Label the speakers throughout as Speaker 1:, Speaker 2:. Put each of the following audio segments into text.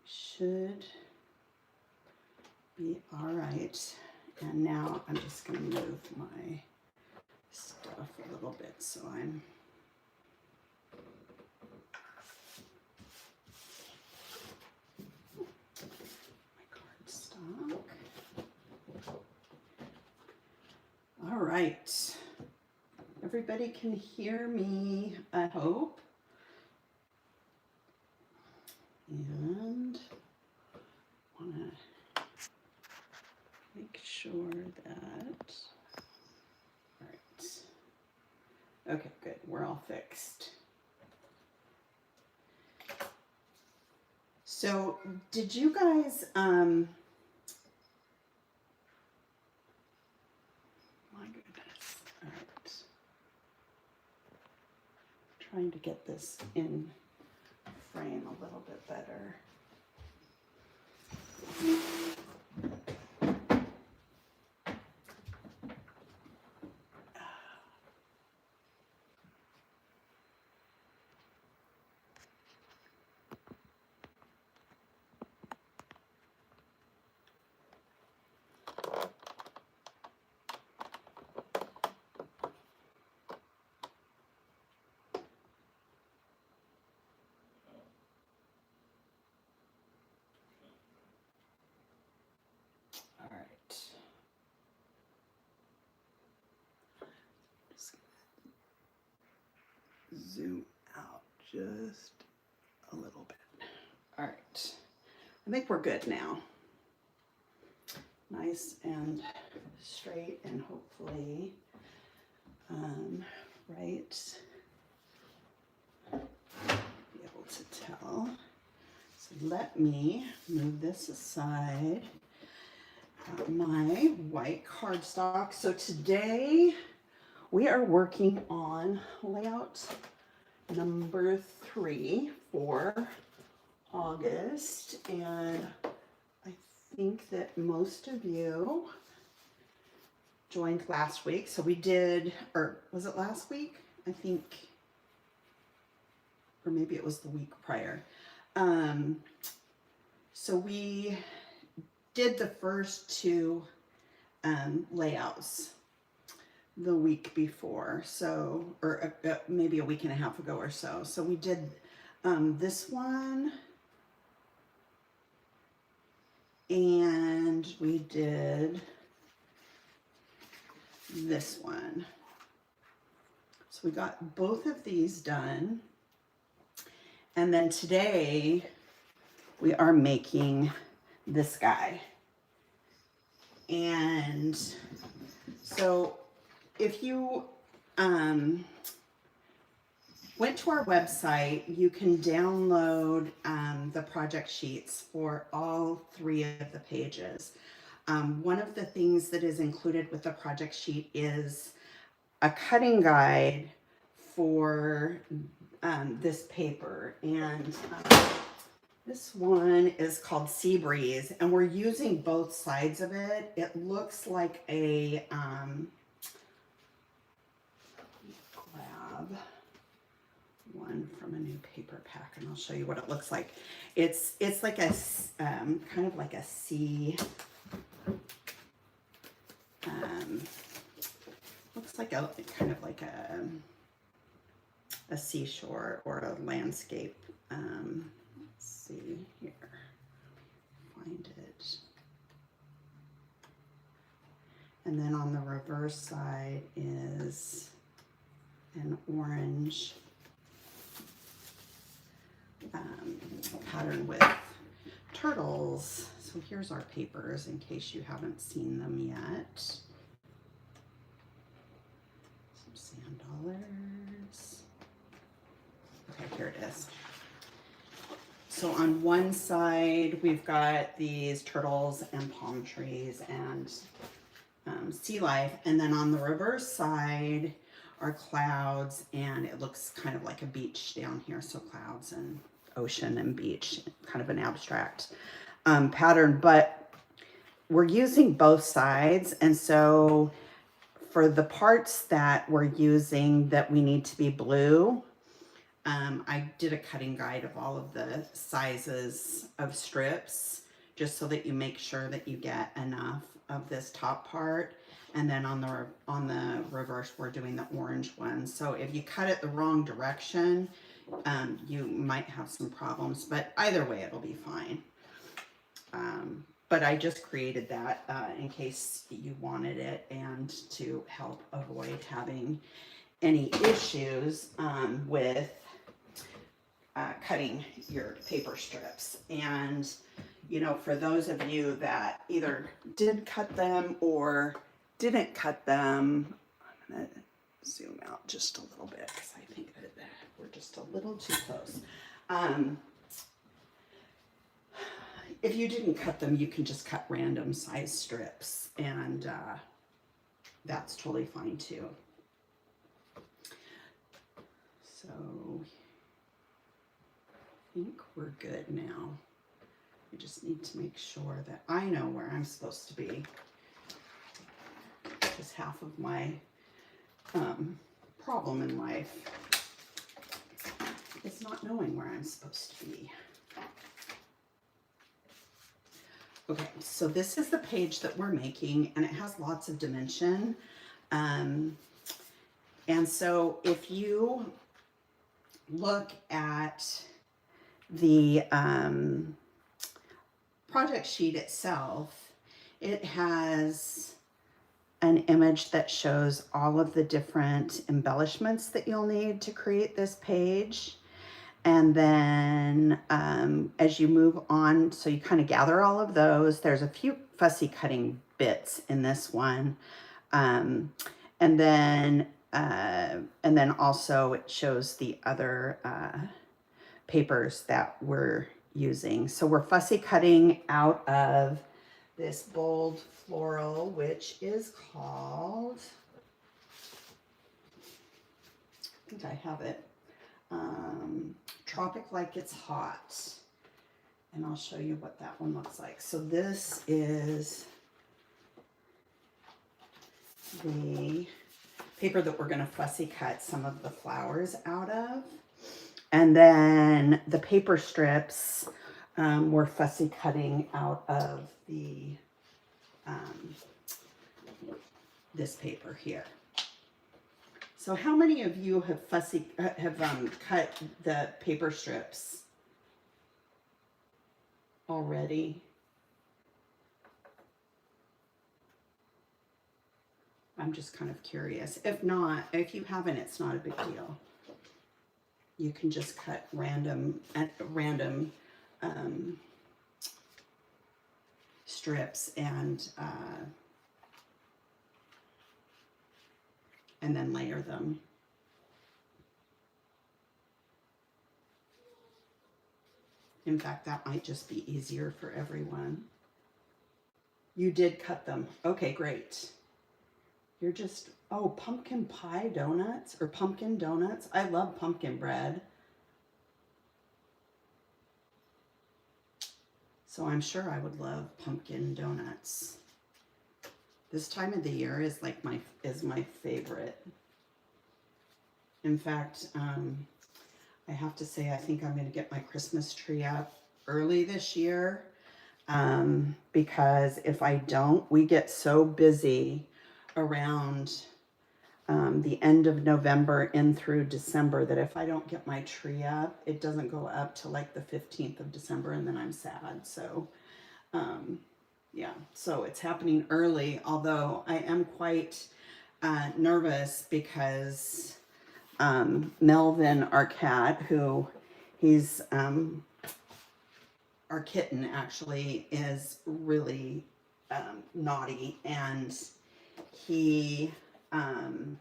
Speaker 1: should be all right. And now I'm just going to move my stuff a little bit so I'm my cardstock. All right. Everybody can hear me, I hope. And I want to make sure that, all right. Okay, good, we're all fixed. So did you guys, my goodness, all right. Trying to get this in frame a little bit better. All right. Just zoom out just a little bit. All right. I think we're good now. Nice and straight and hopefully right. Be able to tell. So let me move this aside. Got my white cardstock. So today we are working on layout number 3 for August, and I think that most of you joined last week. So we did, or was it last week? I think, or maybe it was the week prior. So we did the first 2 layouts the week before, so, or maybe a week and a half ago or so. So we did this one, and we did this one. So we got both of these done. And then today we are making this guy. And so if you went to our website, you can download the project sheets for all 3 of the pages. One of the things that is included with the project sheet is a cutting guide for this paper. And this one is called Sea Breeze, and we're using both sides of it. It looks like a, grab one from a new paper pack and I'll show you what it looks like. It's like a, kind of like a sea, looks like a, kind of like a seashore or a landscape. Let's see here, find it. And then on the reverse side is an orange pattern with turtles. So here's our papers in case you haven't seen them yet. Some sand dollars. Okay, here it is. So on one side, we've got these turtles and palm trees and sea life. And then on the reverse side are clouds, and it looks kind of like a beach down here. So clouds and ocean and beach, kind of an abstract pattern, but we're using both sides. And so for the parts that we're using that we need to be blue, I did a cutting guide of all of the sizes of strips, just so that you make sure that you get enough of this top part. And then on the reverse, we're doing the orange one. So if you cut it the wrong direction, you might have some problems, but either way, it'll be fine. But I just created that in case you wanted it, and to help avoid having any issues with cutting your paper strips. And, you know, for those of you that either did cut them or didn't cut them, I'm going to zoom out just a little bit because I think that we're just a little too close. If you didn't cut them, you can just cut random size strips, and that's totally fine too. So I think we're good now. I just need to make sure that I know where I'm supposed to be. Because half of my problem in life is not knowing where I'm supposed to be. Okay, so this is the page that we're making, and it has lots of dimension. And so if you look at the project sheet itself, it has an image that shows all of the different embellishments that you'll need to create this page. And then as you move on, so you kind of gather all of those. There's a few fussy cutting bits in this one. And then also it shows the other papers that we're using. So we're fussy cutting out of this bold floral, which is called, I think I have it, Tropic Like It's Hot. And I'll show you what that one looks like. So this is the paper that we're going to fussy cut some of the flowers out of. And then the paper strips we're fussy cutting out of the this paper here. So how many of you have cut the paper strips already? I'm just kind of curious. If not, if you haven't, it's not a big deal. You can just cut random strips and then layer them. In fact, that might just be easier for everyone. You did cut them. Okay, great. You're just, oh, pumpkin pie donuts or pumpkin donuts. I love pumpkin bread. So I'm sure I would love pumpkin donuts. This time of the year is like my favorite. In fact, I have to say, I think I'm going to get my Christmas tree up early this year, because if I don't, we get so busy around the end of November in through December that if I don't get my tree up, it doesn't go up till like the 15th of December, and then I'm sad. So yeah, so it's happening early, although I am quite nervous because Melvin, our cat, who he's our kitten actually, is really naughty, and he I'm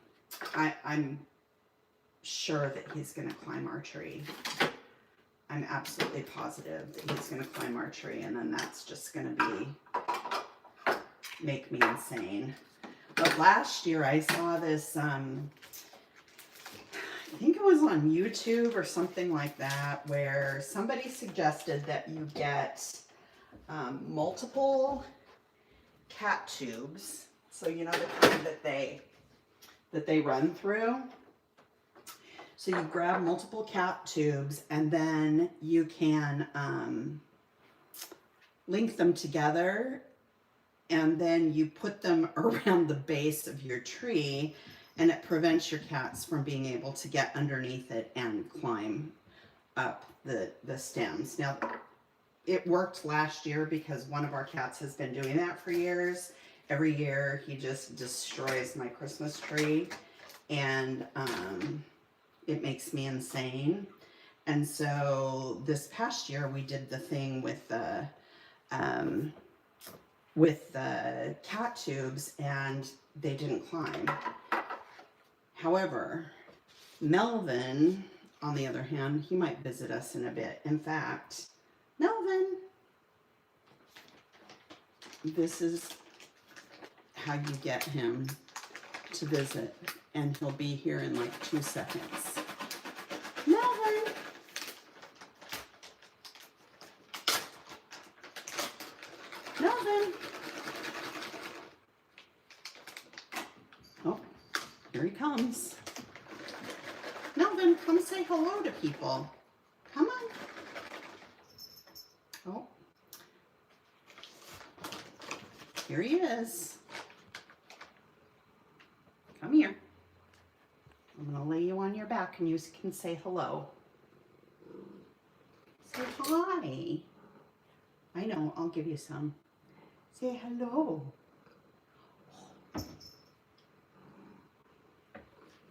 Speaker 1: sure that he's going to climb our tree. I'm absolutely positive that he's going to climb our tree, and then that's just going to make me insane. But last year I saw this, I think it was on YouTube or something like that, where somebody suggested that you get multiple cat tubes. So you know the kind that they run through. So you grab multiple cat tubes and then you can link them together, and then you put them around the base of your tree, and it prevents your cats from being able to get underneath it and climb up the stems. Now, it worked last year because one of our cats has been doing that for years. Every year he just destroys my Christmas tree, and it makes me insane. And so this past year we did the thing with the cat tubes, and they didn't climb. However, Melvin, on the other hand, he might visit us in a bit. In fact, Melvin, this is how you get him to visit, and he'll be here in like 2 seconds. Melvin! Melvin! Oh, here he comes. Melvin, come say hello to people. Come on. Oh. Here he is. Come here. I'm going to lay you on your back and you can say hello. Say hi. I know, I'll give you some. Say hello.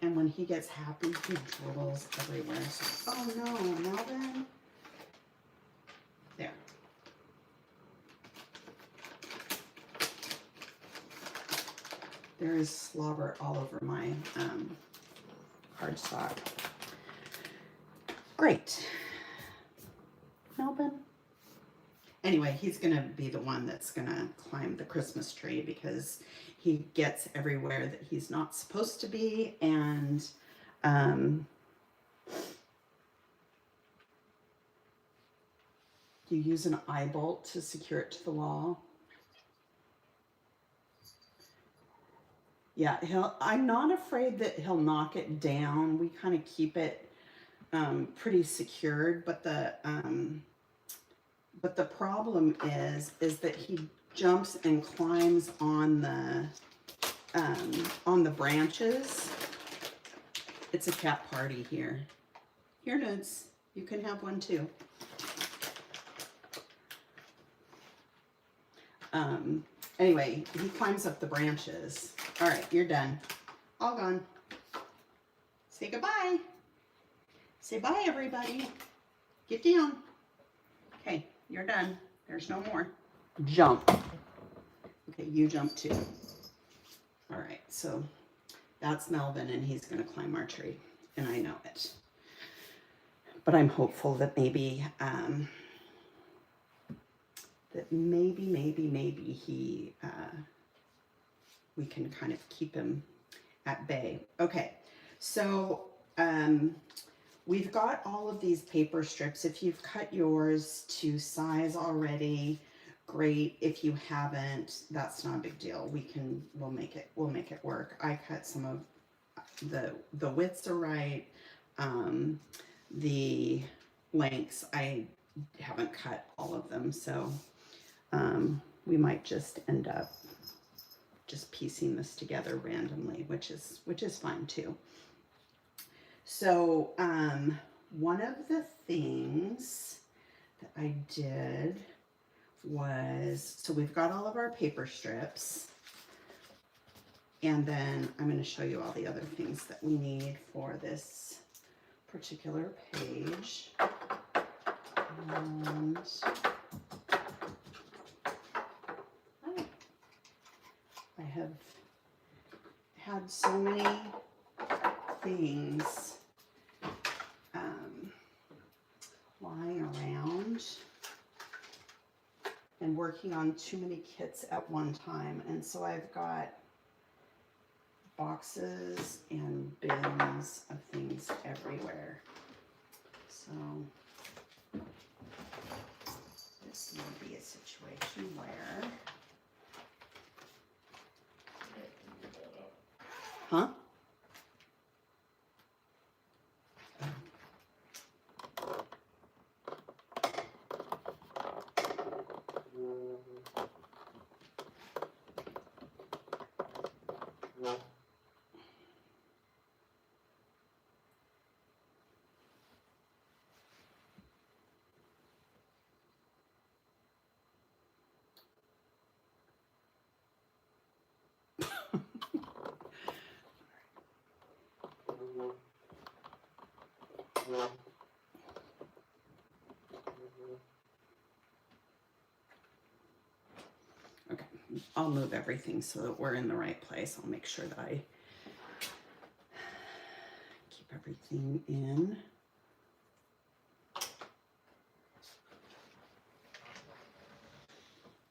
Speaker 1: And when he gets happy, he drools everywhere. So, oh no, Melvin. There. There is slobber all over my cardstock. Great. Melvin. Anyway, he's going to be the one that's going to climb the Christmas tree because he gets everywhere that he's not supposed to be, and you use an eye bolt to secure it to the wall. Yeah, I'm not afraid that he'll knock it down. We kind of keep it pretty secured, but the problem is that he jumps and climbs on the branches. It's a cat party here. Here, Nudes, you can have one too. Anyway, he climbs up the branches. All right, you're done. All gone. Say goodbye. Say bye, everybody. Get down. Okay, you're done. There's no more. Jump. Okay, you jump too. All right, so that's Melvin, and he's going to climb our tree, and I know it. But I'm hopeful that maybe maybe he we can kind of keep him at bay. Okay, so we've got all of these paper strips. If you've cut yours to size already, great. If you haven't, that's not a big deal. We'll make it work. I cut some of the widths are right. The lengths, I haven't cut all of them, so we might just end up just piecing this together randomly, which is fine too. So one of the things that I did was, so we've got all of our paper strips, and then I'm going to show you all the other things that we need for this particular page. And I have had so many things lying around and working on too many kits at one time, and so I've got boxes and bins of things everywhere. So this may be a situation where, huh? Okay, I'll move everything so that we're in the right place. I'll make sure that I keep everything in.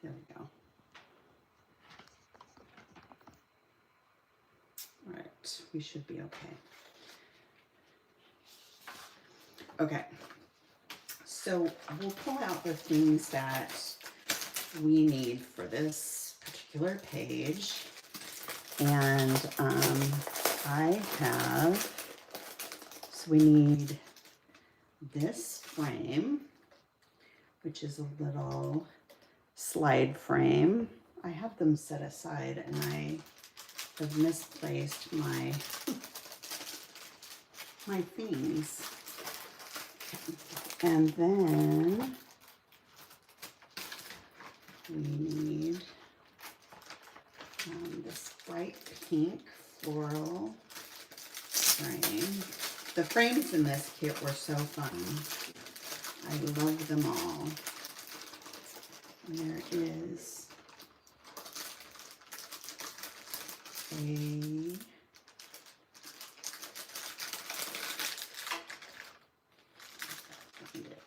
Speaker 1: There we go. All right, we should be okay. Okay, so we'll pull out the things that we need for this particular page. And I have, so we need this frame, which is a little slide frame. I have them set aside and I have misplaced my things. And then we need this bright pink floral frame. The frames in this kit were so fun. I love them all. And there is a find it.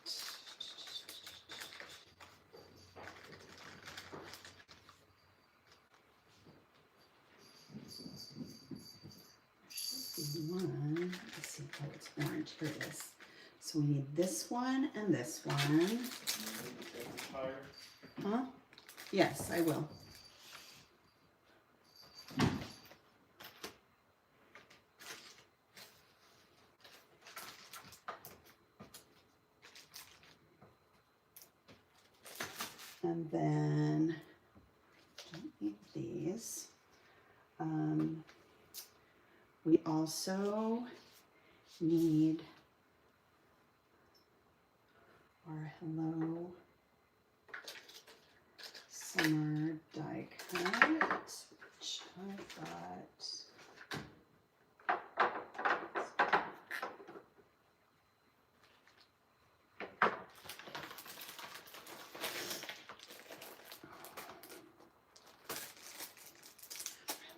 Speaker 1: One, let's see, oh, it's orange, here it is. So we need this one and this one. Huh? Yes, I will. And then, don't need these. We also need our Hello Summer die cut, which I've got.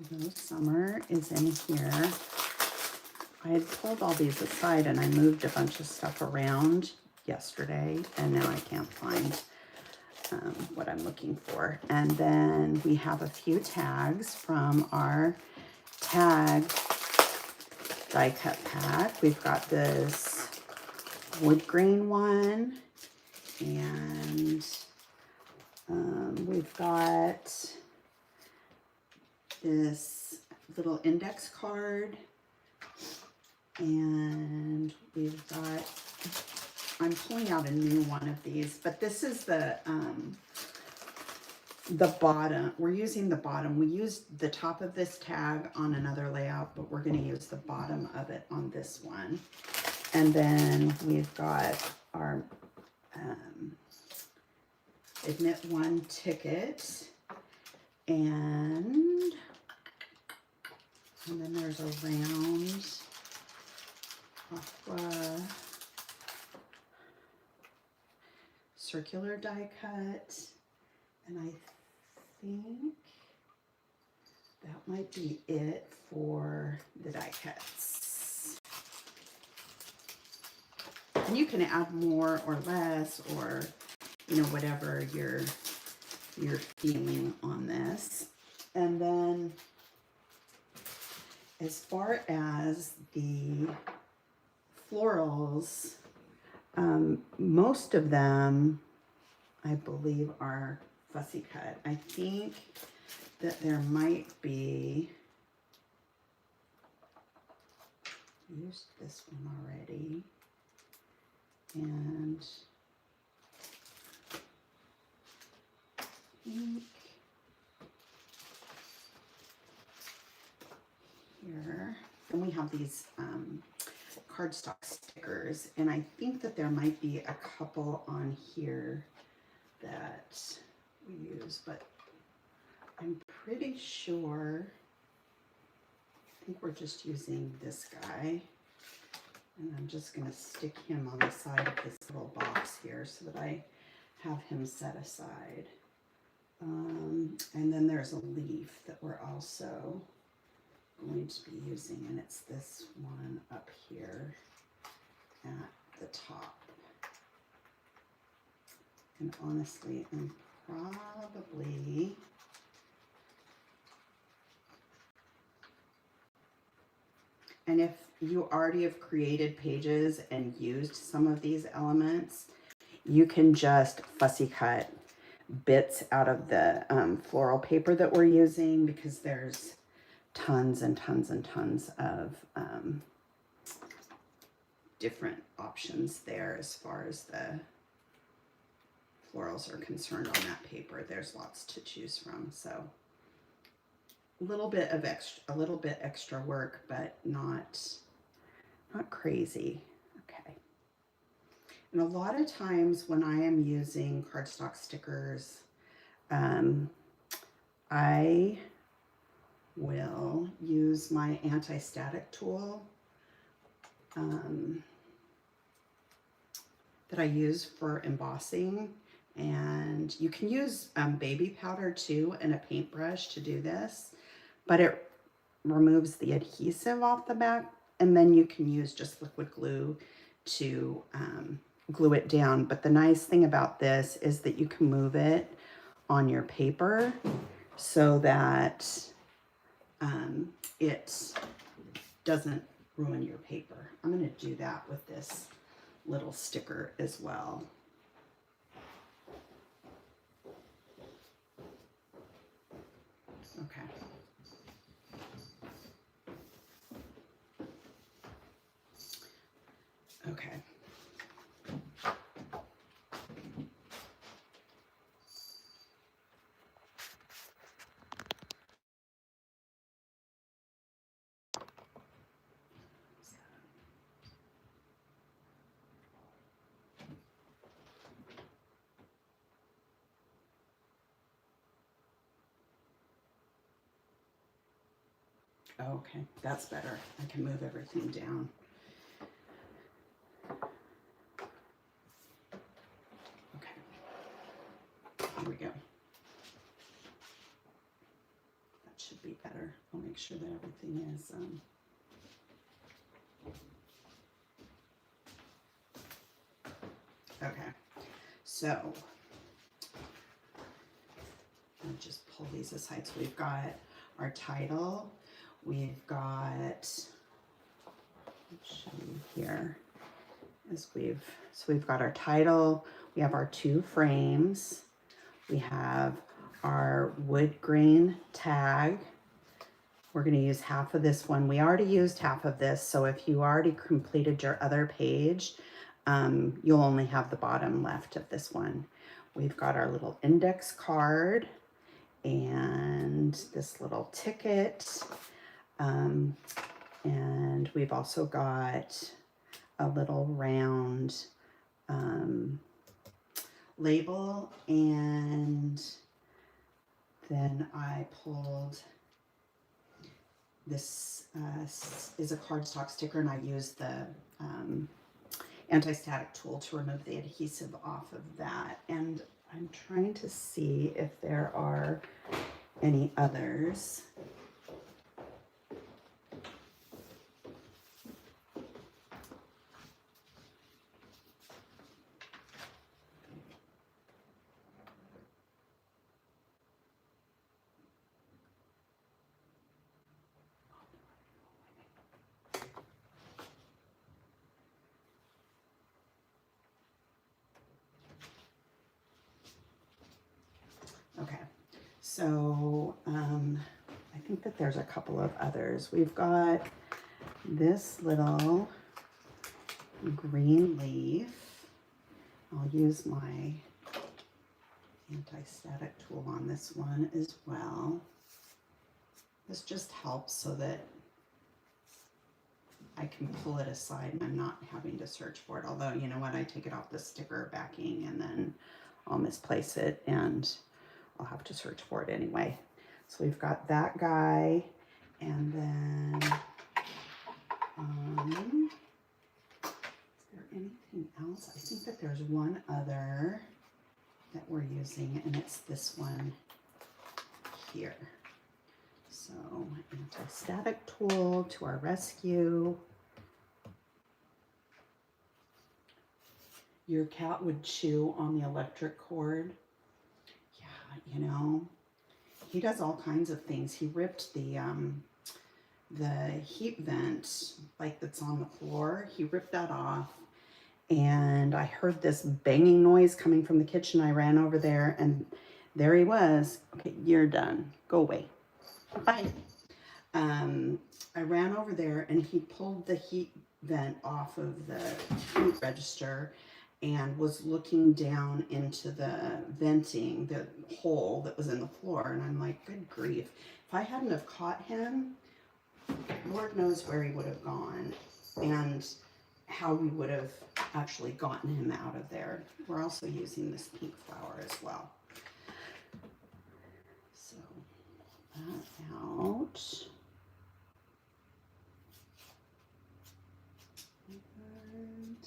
Speaker 1: Hello Summer is in here. I had pulled all these aside and I moved a bunch of stuff around yesterday and now I can't find what I'm looking for. And then we have a few tags from our tag die cut pack. We've got this wood grain one and we've got this little index card. And we've got, I'm pulling out a new one of these, but this is the bottom. We're using the bottom. We used the top of this tag on another layout, but we're going to use the bottom of it on this one. And then we've got our Admit One ticket. And then there's a round aqua circular die cut, and I think that might be it for the die cuts. And you can add more or less, or you know, whatever you're feeling on this. And then as far as the florals, most of them, I believe, are fussy cut. I think that there might be, used this one already, and I think here, and we have these cardstock stickers, and I think that there might be a couple on here that we use, but I'm pretty sure, I think we're just using this guy. And I'm just going to stick him on the side of this little box here so that I have him set aside. And then there's a leaf that we're also going to be using, and it's this one up here at the top. And honestly, I'm probably and if you already have created pages and used some of these elements, you can just fussy cut bits out of the floral paper that we're using, because there's tons and tons and tons of different options there as far as the florals are concerned on that paper. There's lots to choose from. So a little bit extra work, but not crazy. Okay. And a lot of times when I am using cardstock stickers, I will use my anti-static tool that I use for embossing. And you can use baby powder too and a paintbrush to do this, but it removes the adhesive off the back, and then you can use just liquid glue to glue it down. But the nice thing about this is that you can move it on your paper so that it doesn't ruin your paper. I'm going to do that with this little sticker as well. Okay. Okay. Okay, that's better. I can move everything down. Okay, here we go. That should be better. I'll make sure that everything is okay. So I'll just pull these aside. So we've got our title. We've got, let's show you here, we've got our title, we have our 2 frames, we have our wood grain tag. We're going to use half of this one. We already used half of this, so if you already completed your other page, you'll only have the bottom left of this one. We've got our little index card and this little ticket. And we've also got a little round label, and then I pulled this is a cardstock sticker, and I used the anti-static tool to remove the adhesive off of that. And I'm trying to see if there are any others. Okay, so I think that there's a couple of others. We've got this little green leaf. I'll use my anti-static tool on this one as well. This just helps so that I can pull it aside and I'm not having to search for it. Although, you know what, I take it off the sticker backing and then I'll misplace it and I'll have to search for it anyway. So we've got that guy, and then anything else? I think that there's one other that we're using, and it's this one here. So, anti-static tool to our rescue. Your cat would chew on the electric cord. Yeah, you know, he does all kinds of things. He ripped the heat vent, like that's on the floor. He ripped that off, and I heard this banging noise coming from the kitchen. I ran over there, and there he was. Okay, you're done. Go away. Bye. I ran over there, and he pulled the heat vent off of the heat register and was looking down into the venting, the hole that was in the floor. And I'm like, good grief. If I hadn't have caught him, Lord knows where he would have gone and how we would have actually gotten him out of there. We're also using this pink flower as well. So that out. And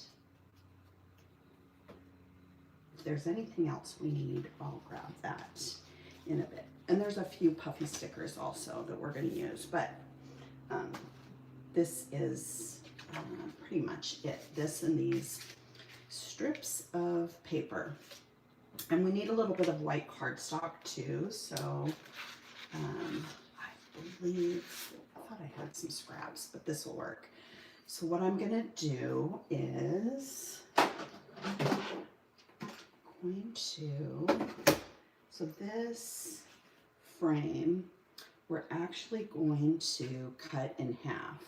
Speaker 1: if there's anything else we need, I'll grab that in a bit. And there's a few puffy stickers also that we're going to use, but this is pretty much it. This and these strips of paper. And we need a little bit of white cardstock too. So I thought I had some scraps, but this will work. So what I'm going to do is so this frame, we're actually going to cut in half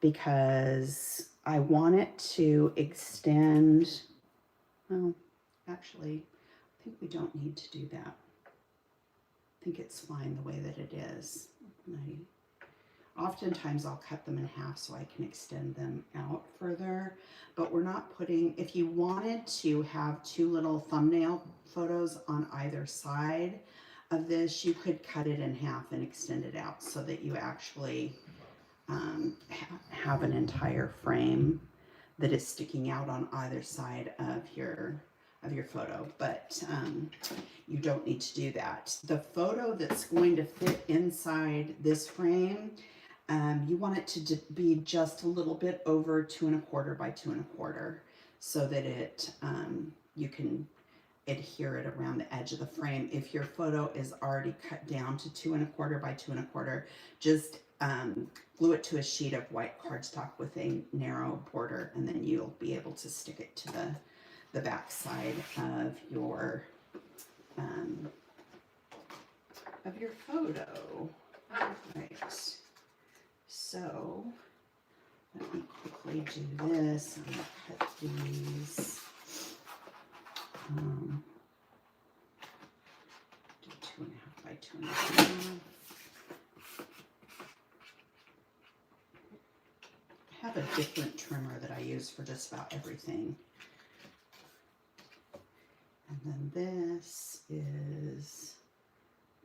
Speaker 1: because I want it to extend. Well, actually, I think we don't need to do that. I think it's fine the way that it is. Oftentimes I'll cut them in half so I can extend them out further, but we're not putting, if you wanted to have two little thumbnail photos on either side of this, you could cut it in half and extend it out so that you actually have an entire frame that is sticking out on either side of your photo, but you don't need to do that. The photo that's going to fit inside this frame, you want it to be just a little bit over 2 1/4 by 2 1/4 so that it you can adhere it around the edge of the frame. If your photo is already cut down to 2 1/4 by 2 1/4, just glue it to a sheet of white cardstock with a narrow border, and then you'll be able to stick it to the back side of your photo. Right. So let me quickly do this. I'm going to cut these. Do 2 1/2 by 2 1/2. I have a different trimmer that I use for just about everything. And then this is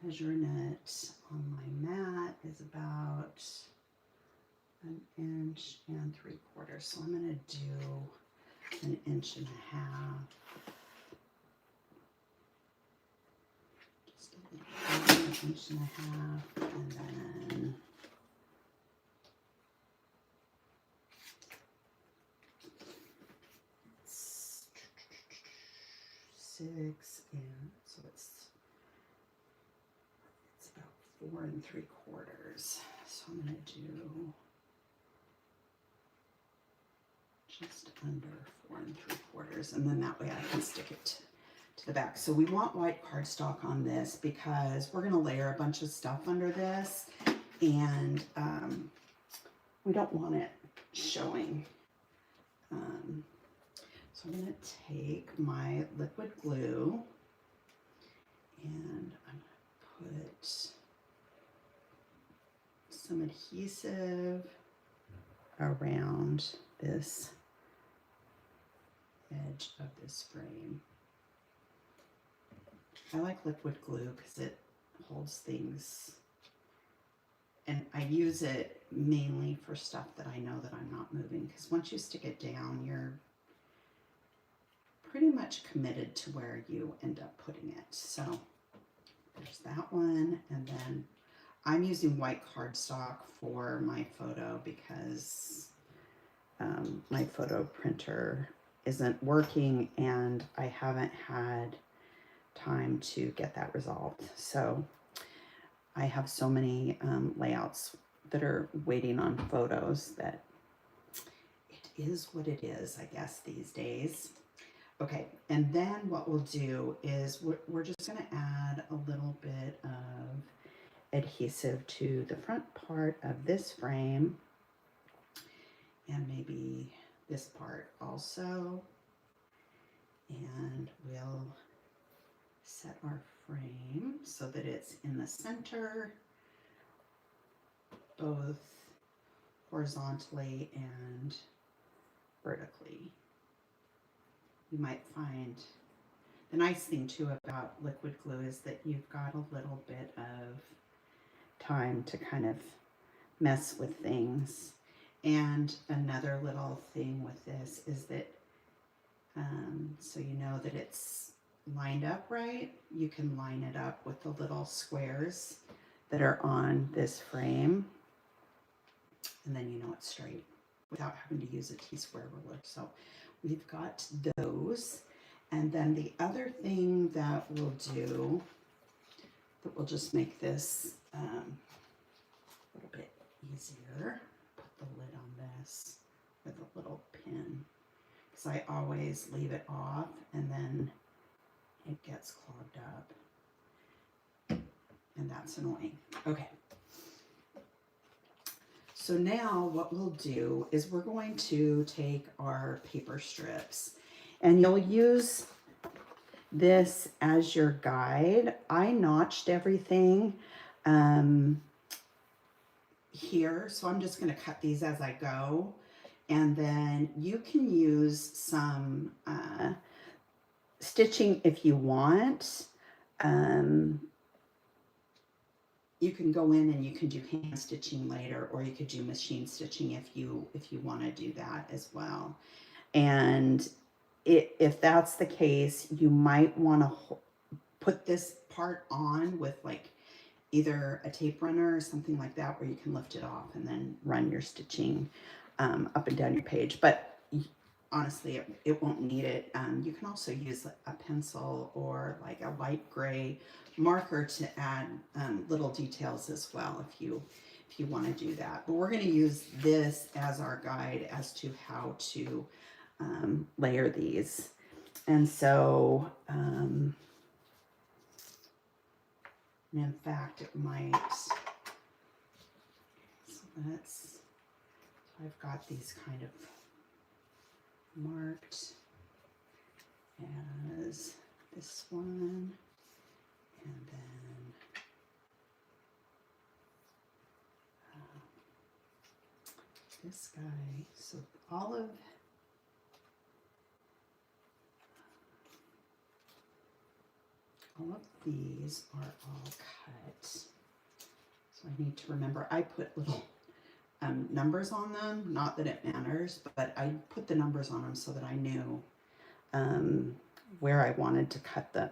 Speaker 1: measuring it on my mat is about 1 3/4 inches. So I'm going to do 1 1/2 inches. Just a little bit, 1 1/2 inches, and then it's 6, and so it's about 4 3/4. So I'm going to do just under 4 3/4, and then that way I can stick it to the back. So we want white cardstock on this because we're going to layer a bunch of stuff under this, and we don't want it showing. So I'm going to take my liquid glue and I'm going to put some adhesive around this edge of this frame. I like liquid glue because it holds things, and I use it mainly for stuff that I know that I'm not moving, because once you stick it down, you're pretty much committed to where you end up putting it. So there's that one. And then I'm using white cardstock for my photo because my photo printer isn't working and I haven't had time to get that resolved. So I have so many layouts that are waiting on photos that it is what it is, I guess, these days. Okay, and then what we'll do is we're just going to add a little bit of adhesive to the front part of this frame and maybe this part also. And we'll set our frame so that it's in the center, both horizontally and vertically. You might find the nice thing too about liquid glue is that you've got a little bit of time to kind of mess with things. And another little thing with this is that so you know that it's lined up right, you can line it up with the little squares that are on this frame, and then you know it's straight without having to use a T-square ruler. So we've got those. And then the other thing that we'll do, that will just make this a little bit easier, put the lid on this with a little pin, because I always leave it off and then it gets clogged up, and that's annoying. Okay. So now what we'll do is we're going to take our paper strips, and you'll use this as your guide. I notched everything here, so I'm just going to cut these as I go, and then you can use some stitching if you want. You can go in and you can do hand stitching later, or you could do machine stitching if you want to do that as well. And if that's the case, you might want to put this part on with like either a tape runner or something like that, where you can lift it off and then run your stitching up and down your page. But honestly, it won't need it. You can also use a pencil or like a light gray marker to add little details as well if you want to do that. But we're going to use this as our guide as to how to layer these. And so and in fact it might, so I've got these kind of marked as this one, and then this guy. So all of these are all cut. So I need to remember, I put little numbers on them, not that it matters, but I put the numbers on them so that I knew where I wanted to cut the,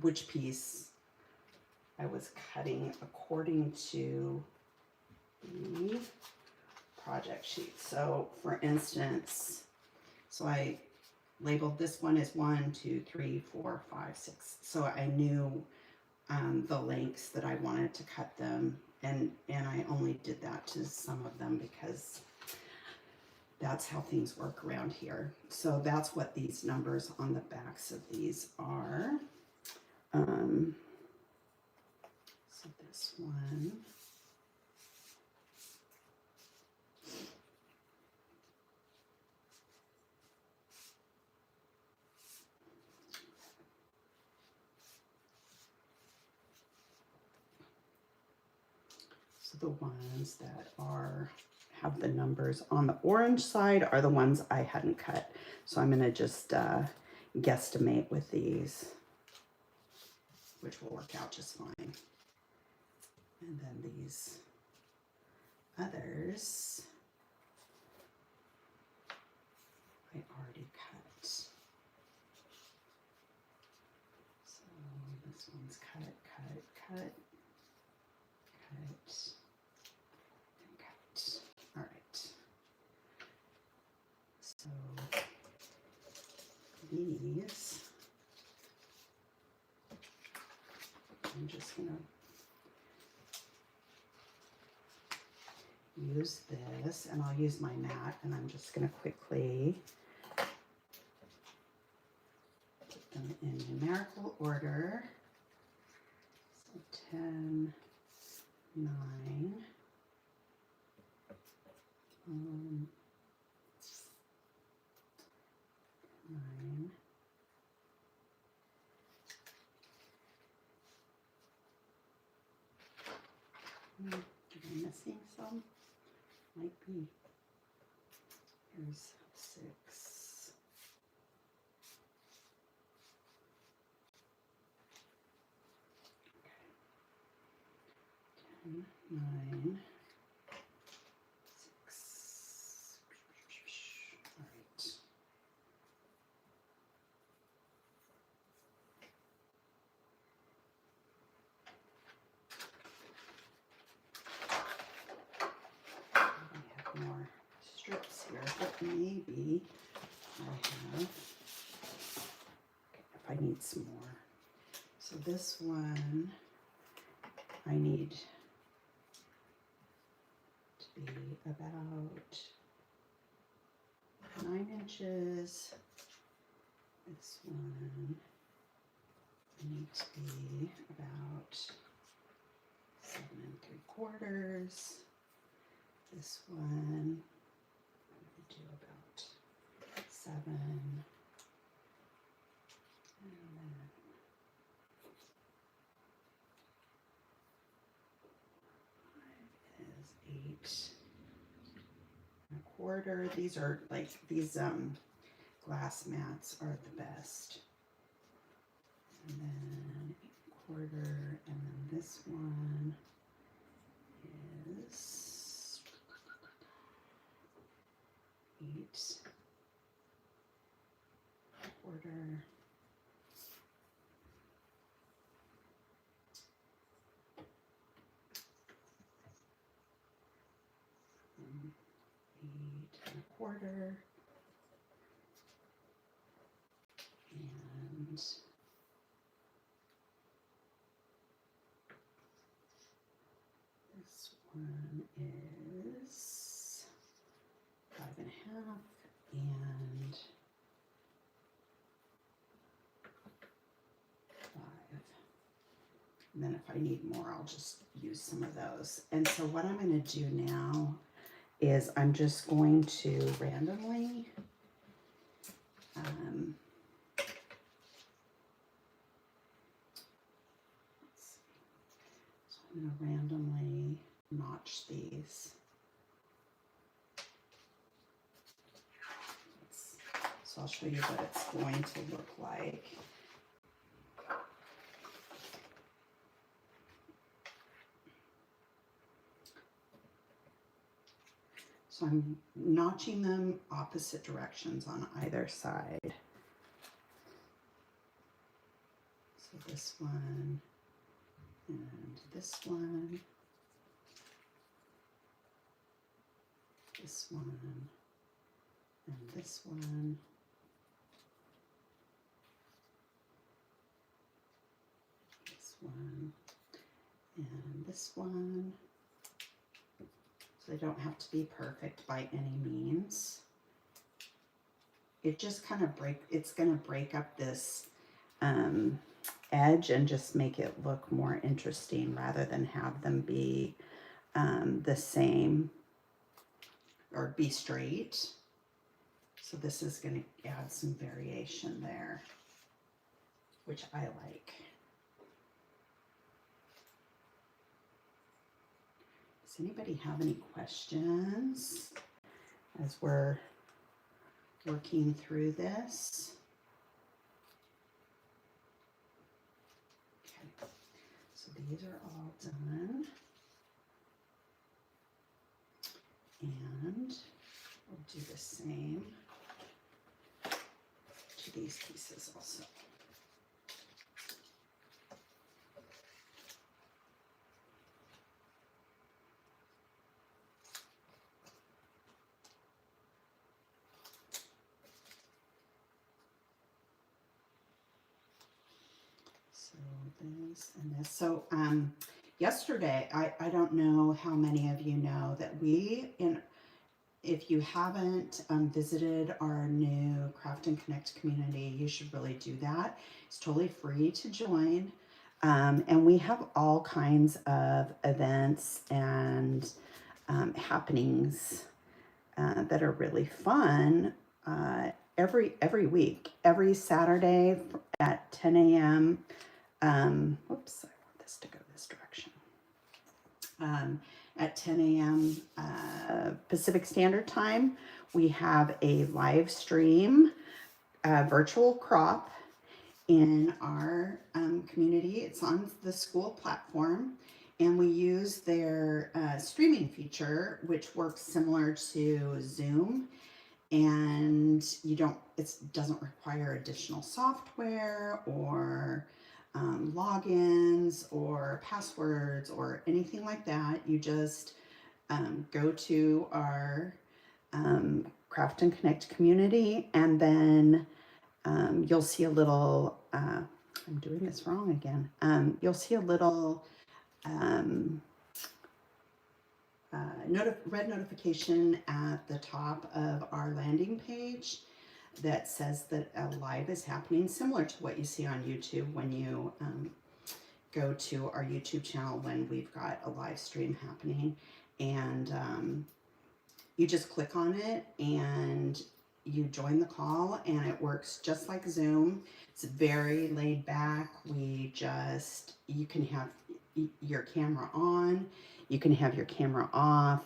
Speaker 1: which piece I was cutting according to the project sheet. So for instance, so I labeled this one as 1, 2, 3, 4, 5, 6. So I knew the lengths that I wanted to cut them, and I only did that to some of them because that's how things work around here. So that's what these numbers on the backs of these are. So this one, so the ones that have the numbers on the orange side are the ones I hadn't cut. So I'm going to just guesstimate with these, which will work out just fine. And then these others I already cut. This one's cut, cut, cut, cut, and cut. All right. So these, I'm just gonna use this, and I'll use my mat, and I'm just gonna quickly put them in numerical order. So 10, 9, 9, 9. Am I missing some? Might be. Here's 6. Okay. 10, 9, 6. All right. I have more strips here, but maybe I have, if I need some more. So this one, I need to be about 9 inches. This one, I need to be about 7 3/4. This one, I'm going to do about 7. And then 5 is 8 1/4. These are like, these glass mats are the best. And then 8 1/4, and then this one is 8 1/4. And 8 1/4. And this one is 5 1/2, and 5. And then if I need more, I'll just use some of those. And so what I'm going to do now is I'm just going to randomly I'm going to randomly notch these. So I'll show you what it's going to look like. So I'm notching them opposite directions on either side. So this one and this one, this one, and this one, this one, and this one. So they don't have to be perfect by any means. It just kind of it's going to break up this edge and just make it look more interesting rather than have them be the same or be straight. So this is going to add some variation there, which I like. Does anybody have any questions as we're working through this? Okay, so these are all done. And we'll do the same to these pieces also. this and this. So yesterday, I don't know how many of you know that if you haven't visited our new Craft and Connect community, you should really do that. It's totally free to join. And we have all kinds of events and happenings that are really fun every week, every Saturday at 10 a.m. Whoops, I want this to go this direction. At 10 a.m. Pacific Standard Time, we have a live stream virtual crop in our community. It's on the school platform, and we use their streaming feature, which works similar to Zoom. And it doesn't require additional software or logins or passwords or anything like that. You just go to our Craft and Connect community, and then you'll see a little, I'm doing this wrong again. You'll see a little red notification at the top of our landing page that says that a live is happening, similar to what you see on YouTube when you go to our YouTube channel when we've got a live stream happening. And you just click on it and you join the call, and it works just like Zoom. It's very laid back. You can have your camera on, you can have your camera off.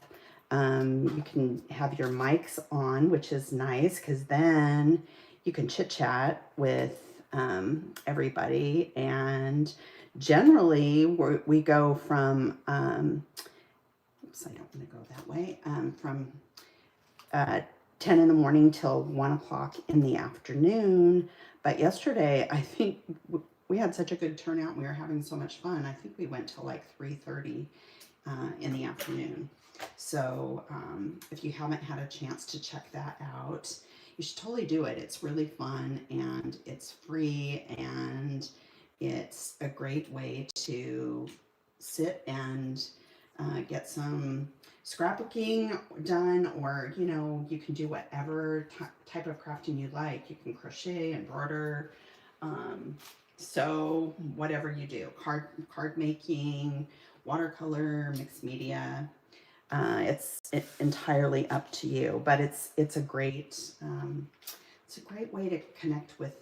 Speaker 1: You can have your mics on, which is nice because then you can chit chat with everybody. And generally we go from, oops, I don't want to go that way, from 10 in the morning till 1 o'clock in the afternoon. But yesterday, I think we had such a good turnout. We were having so much fun. I think we went till like 3:30 in the afternoon. So if you haven't had a chance to check that out, you should totally do it. It's really fun, and it's free, and it's a great way to sit and get some scrapbooking done, or you can do whatever type of crafting you like. You can crochet, embroider, sew, whatever you do, card making, watercolor, mixed media. It's entirely up to you, but it's a great way to connect with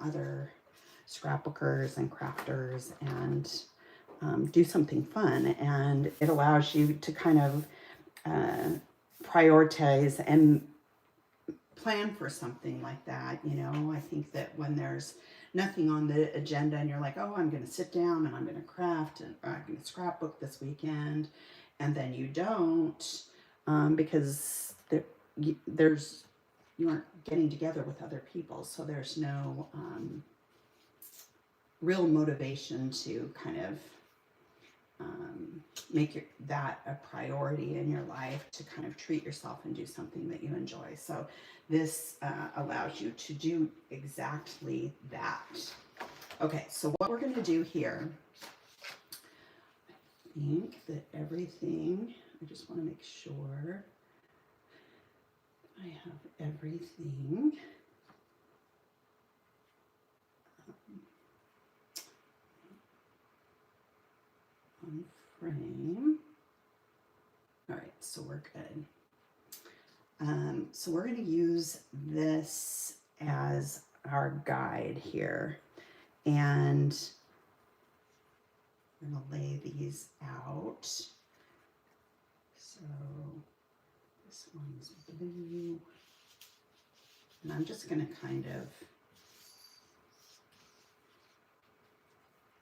Speaker 1: other scrapbookers and crafters and do something fun. And it allows you to kind of prioritize and plan for something like that. I think that when there's nothing on the agenda and you're like, oh, I'm going to sit down and I'm going to craft and I'm going to scrapbook this weekend, and then you don't, because you aren't getting together with other people, so there's no real motivation to kind of make that a priority in your life, to kind of treat yourself and do something that you enjoy. So this allows you to do exactly that. Okay, so what we're going to do here, I think that everything, I just want to make sure I have everything on frame. All right, so we're good. So we're going to use this as our guide here, and I'm going to lay these out. So this one's blue, and I'm just going to kind of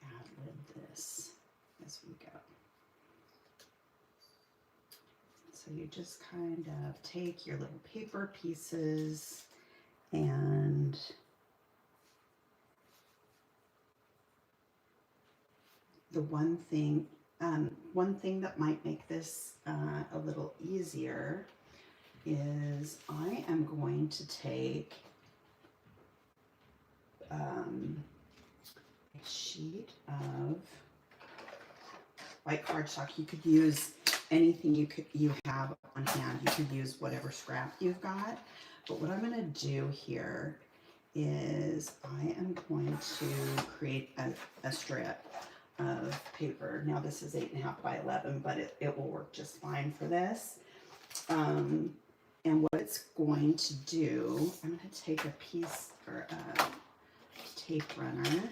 Speaker 1: ad-lib this as we go. So you just kind of take your little paper pieces and the one thing that might make this a little easier is I am going to take sheet of white cardstock. You could use anything you have on hand. You could use whatever scrap you've got. But what I'm going to do here is I am going to create a strip of paper. Now this is 8.5 by 11, but it will work just fine for this. And what it's going to do, I'm going to take a piece or a tape runner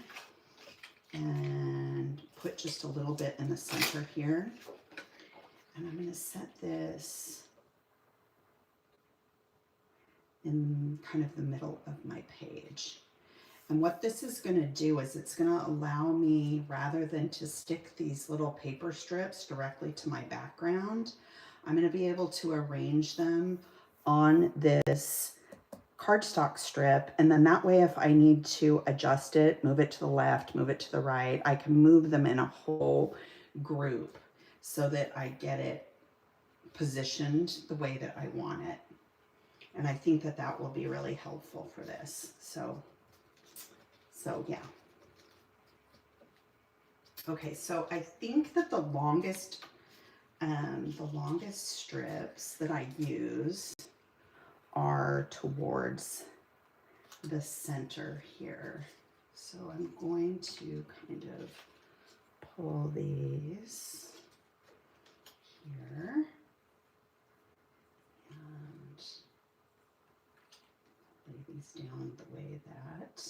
Speaker 1: and put just a little bit in the center here. And I'm going to set this in kind of the middle of my page. And what this is going to do is it's going to allow me, rather than to stick these little paper strips directly to my background, I'm going to be able to arrange them on this cardstock strip, and then that way if I need to adjust it, move it to the left, move it to the right, I can move them in a whole group so that I get it positioned the way that I want it. And I think that that will be really helpful for this. So yeah. Okay, so I think that the longest strips that I use are towards the center here. So I'm going to kind of pull these here and lay these down the way that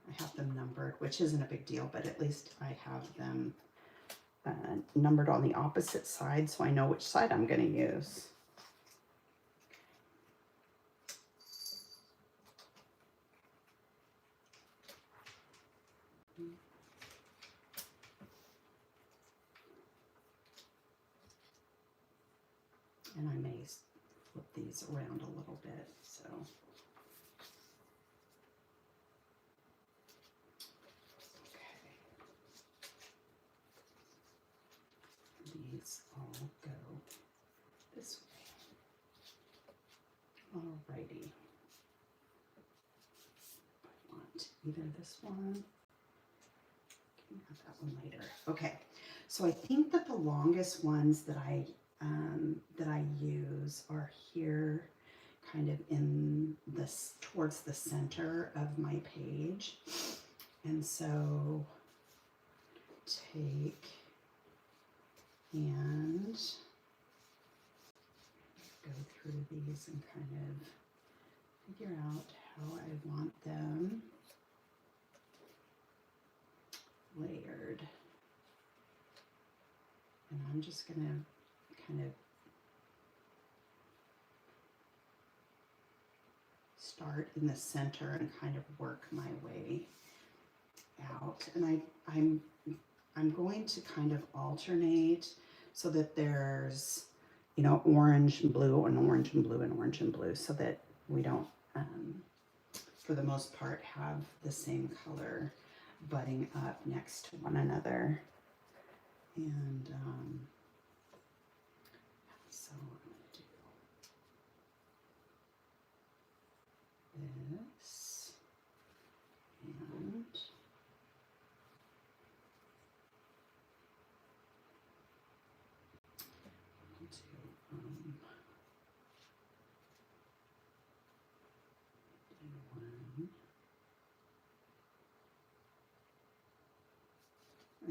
Speaker 1: I have them numbered, which isn't a big deal, but at least I have them numbered on the opposite side so I know which side I'm going to use. And I may flip these around a little bit, so. These all go this way. Alrighty. I want either this one. Can have that one later. Okay, so I think that the longest ones that I use are here, kind of in this towards the center of my page, and so take and go through these and kind of figure out how I want them layered. And I'm just going to kind of start in the center and kind of work my way out. And I'm going to kind of alternate so that there's, you know, orange and blue and orange and blue and orange and blue, so that we don't, for the most part, have the same color butting up next to one another. And so I'm going to do this and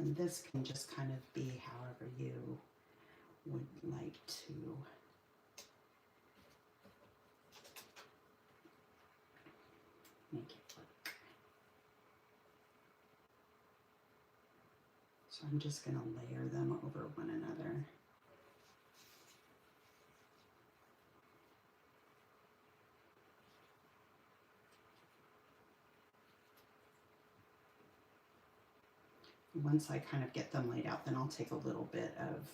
Speaker 1: and this can just kind of be however you would like to make it look. So I'm just going to layer them over one another. Once I kind of get them laid out, then I'll take a little bit of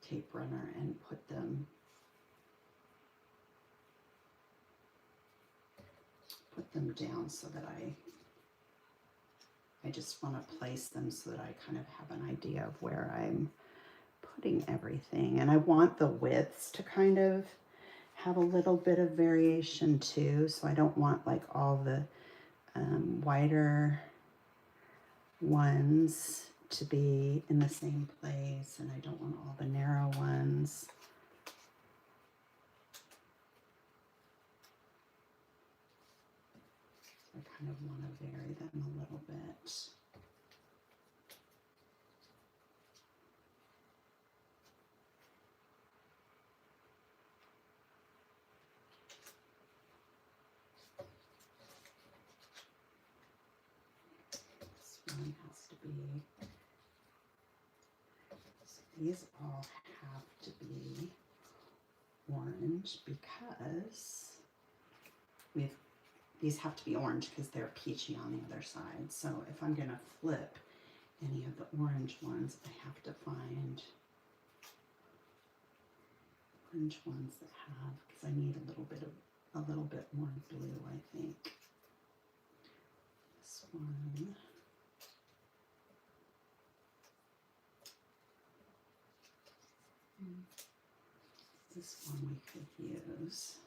Speaker 1: tape runner and put them down so that I just want to place them so that I kind of have an idea of where I'm putting everything. And I want the widths to kind of have a little bit of variation too. So I don't want like all the wider ones to be in the same place, and I don't want all the narrow ones. I kind of want to vary them a little bit. This one has to be, so these all have to be orange because these have to be orange because they're peachy on the other side. So if I'm going to flip any of the orange ones, I have to find orange ones that have, because I need a little bit more blue, I think. This one. This one we could use.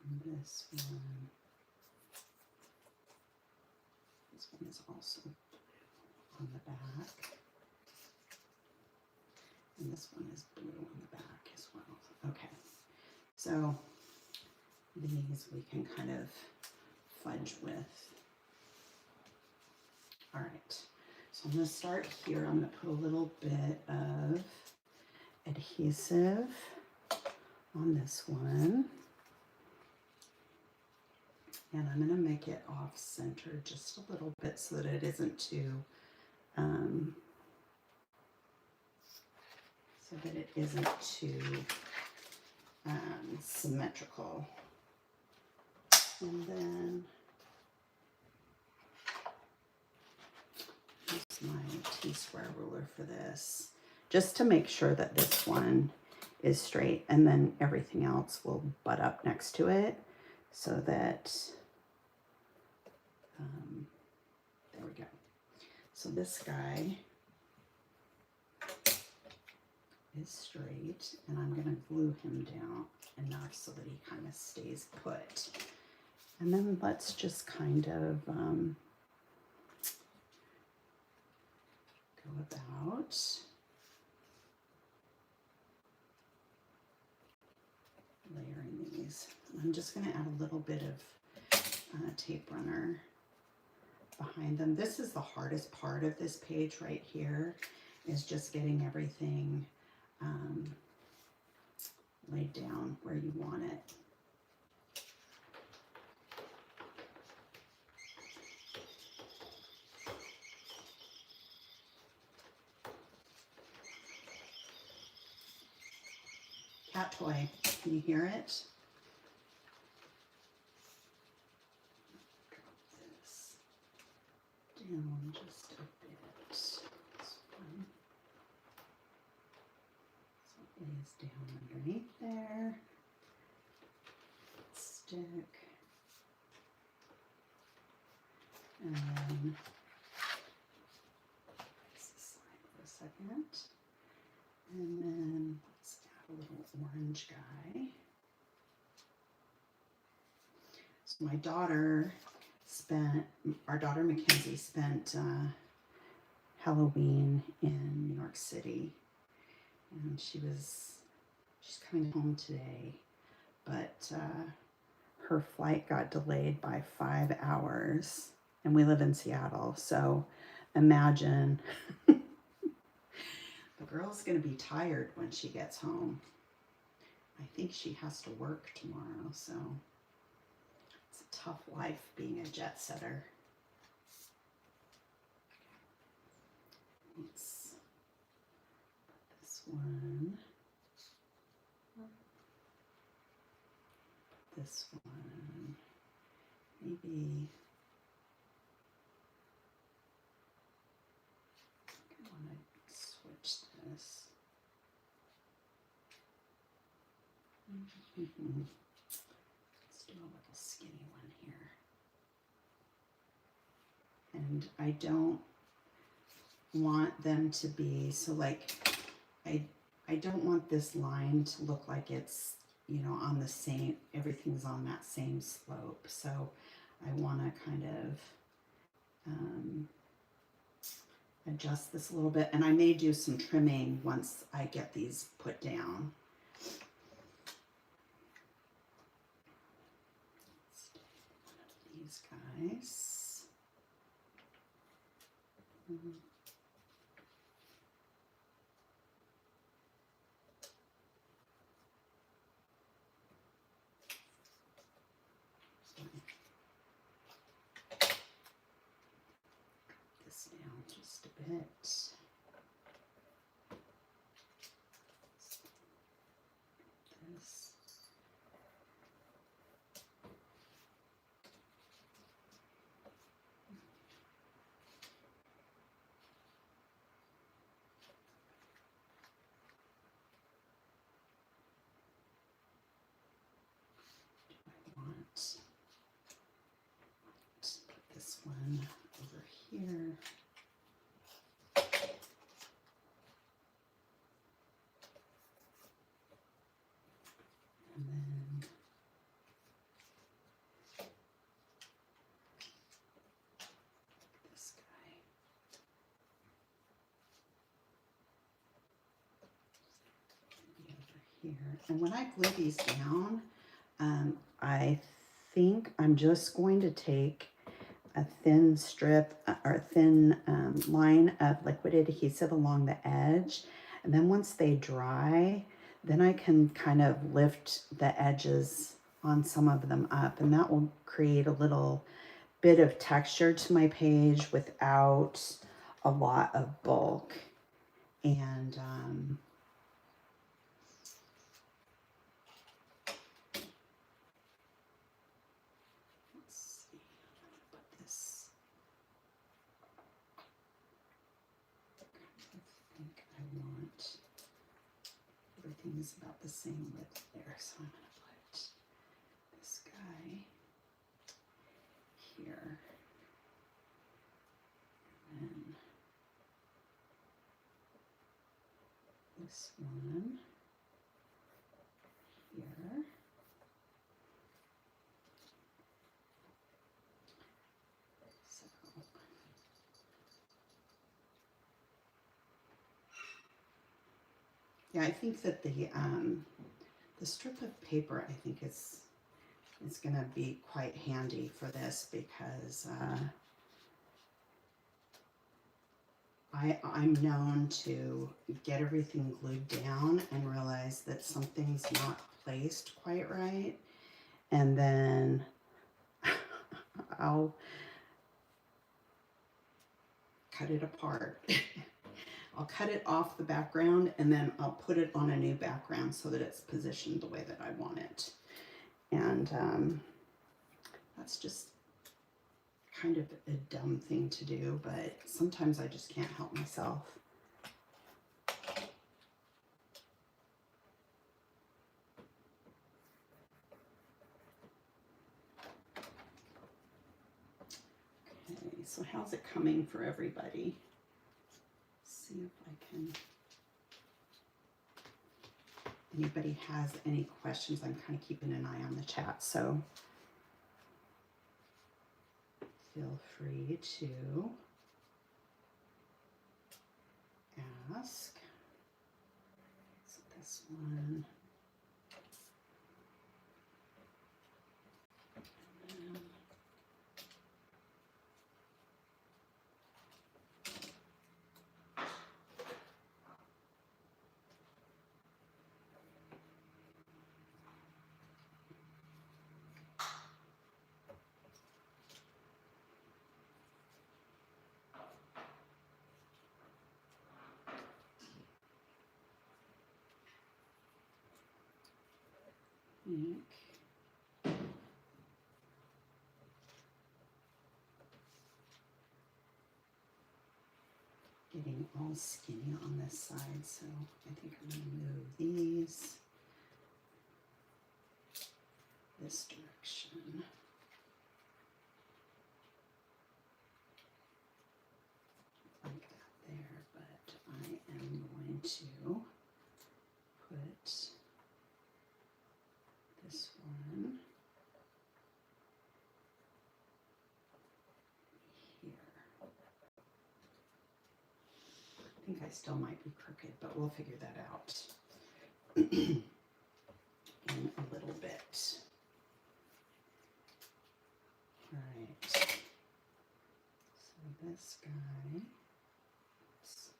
Speaker 1: And this one is also blue on the back. And this one is blue on the back as well. Okay, so these we can kind of fudge with. All right, so I'm going to start here. I'm going to put a little bit of adhesive on this one. And I'm going to make it off center just a little bit so that it isn't too, symmetrical. And then use my T-square ruler for this, just to make sure that this one is straight, and then everything else will butt up next to it so that, there we go. So this guy is straight, and I'm going to glue him down enough so that he kind of stays put. And then let's just kind of go about layering these. I'm just going to add a little bit of tape runner behind them. This is the hardest part of this page right here, is just getting everything laid down where you want it. Cat toy, can you hear it? Drop this down just a bit. This one. So it lays down underneath there. Stick. And then this aside for a second. And then let's add a little orange guy. So our daughter Mackenzie spent Halloween in New York City, and she's coming home today, but her flight got delayed by 5 hours, and we live in Seattle, so imagine. The girl's going to be tired when she gets home. I think she has to work tomorrow, so it's a tough life being a jet setter. Let's put this one, maybe I want to switch this. Let's do a little skinny one here. And I don't want them to be, so like I don't want this line to look like it's, you know, on the same, everything's on that same slope. So I want to kind of adjust this a little bit, and I may do some trimming once I get these put down. Let's take one of these guys. This down just a bit. This. I want to put this one over here. And then this guy. Maybe over here. And when I glue these down, I think I'm just going to take a thin strip or a thin line of liquid adhesive along the edge. And then once they dry, then I can kind of lift the edges on some of them up, and that will create a little bit of texture to my page without a lot of bulk. And let's see, I'm gonna put this, I think I want everything's about the same width there, so I'm gonna put this guy here, and this one here. So yeah, I think that the strip of paper, I think is going to be quite handy for this, because I'm known to get everything glued down and realize that something's not placed quite right, and then I'll cut it apart. I'll cut it off the background, and then I'll put it on a new background so that it's positioned the way that I want it. And that's just kind of a dumb thing to do, but sometimes I just can't help myself. Okay, so how's it coming for everybody? See if I can, anybody has any questions. I'm kind of keeping an eye on the chat, so feel free to ask. So this one, ink. Getting all skinny on this side, so I think I'm going to move these this direction. Like that there. still might be crooked, but we'll figure that out in a little bit. All right, so this guy, oops,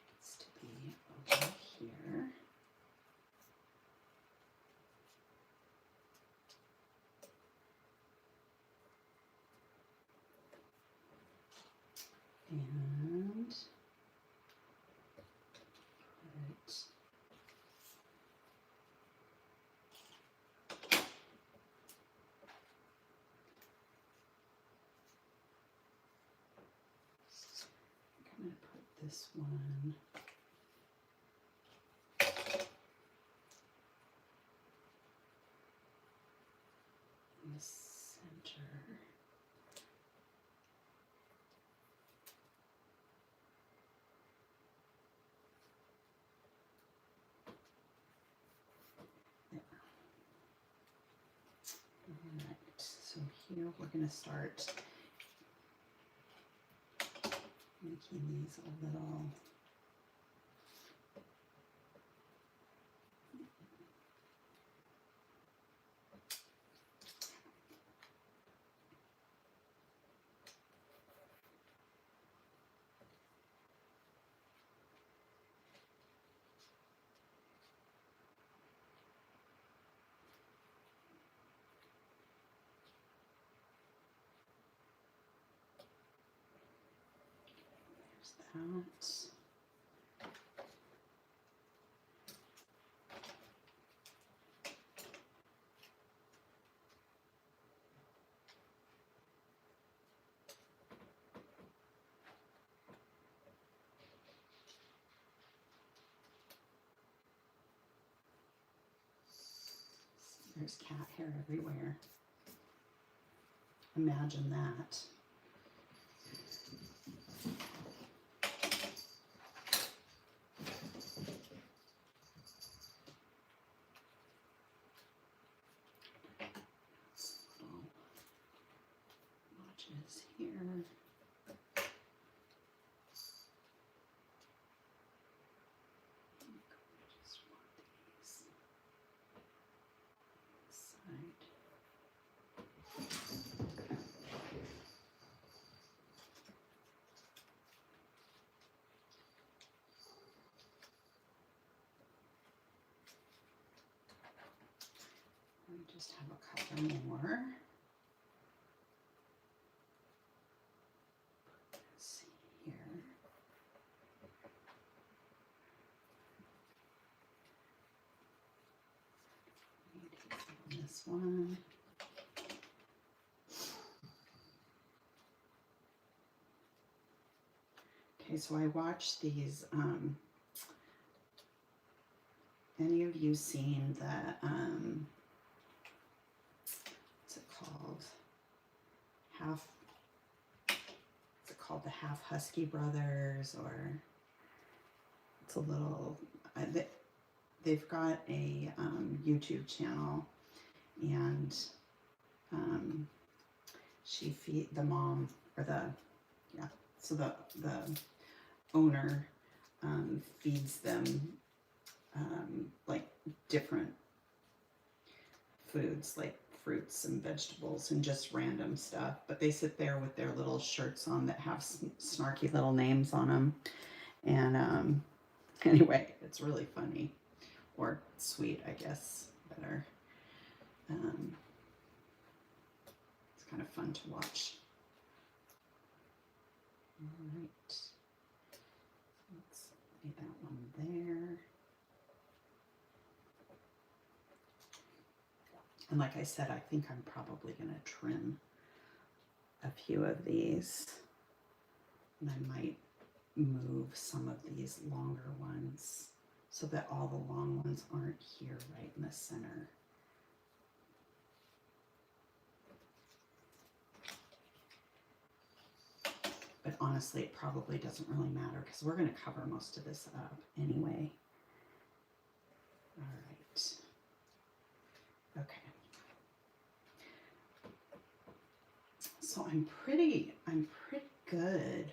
Speaker 1: needs to be over here. And put I'm going to put this one in the center. Alright, so here we're going to start making these a little that. There's cat hair everywhere. Imagine that. Little notches here. Just want these side. We just have a couple more. Let's see here. This one. Okay, so I watched these. Any of you seen the what's it called? Is it called the Half Husky Brothers, or it's a little. They've got a YouTube channel, and the mom, or so the owner feeds them like different foods, like fruits and vegetables and just random stuff, but they sit there with their little shirts on that have snarky little names on them, and anyway, it's really funny, or sweet, I guess, better. It's kind of fun to watch. All right, let's lay that one there. And like I said, I think I'm probably going to trim a few of these, and I might move some of these longer ones so that all the long ones aren't here right in the center. But honestly, it probably doesn't really matter because we're going to cover most of this up anyway. All right. Okay. So I'm pretty good.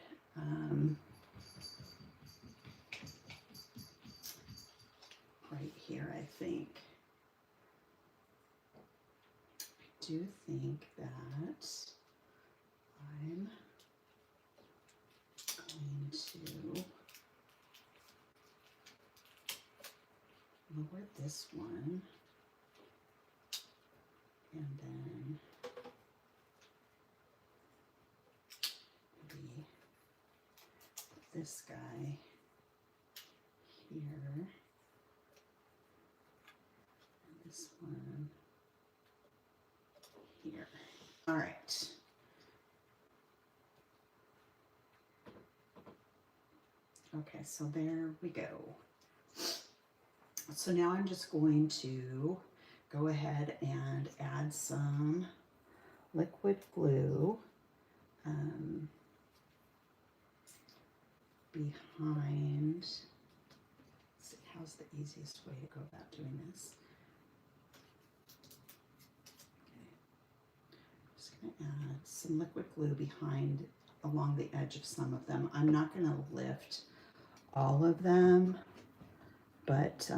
Speaker 1: Right here, I think. I do think that I'm going to lower this one and then maybe put this guy here and this one here. All right. Okay, so there we go. So now I'm just going to go ahead and add some liquid glue behind. Let's see, how's the easiest way to go about doing this? Okay. I'm just going to add some liquid glue behind along the edge of some of them. I'm not going to lift all of them, but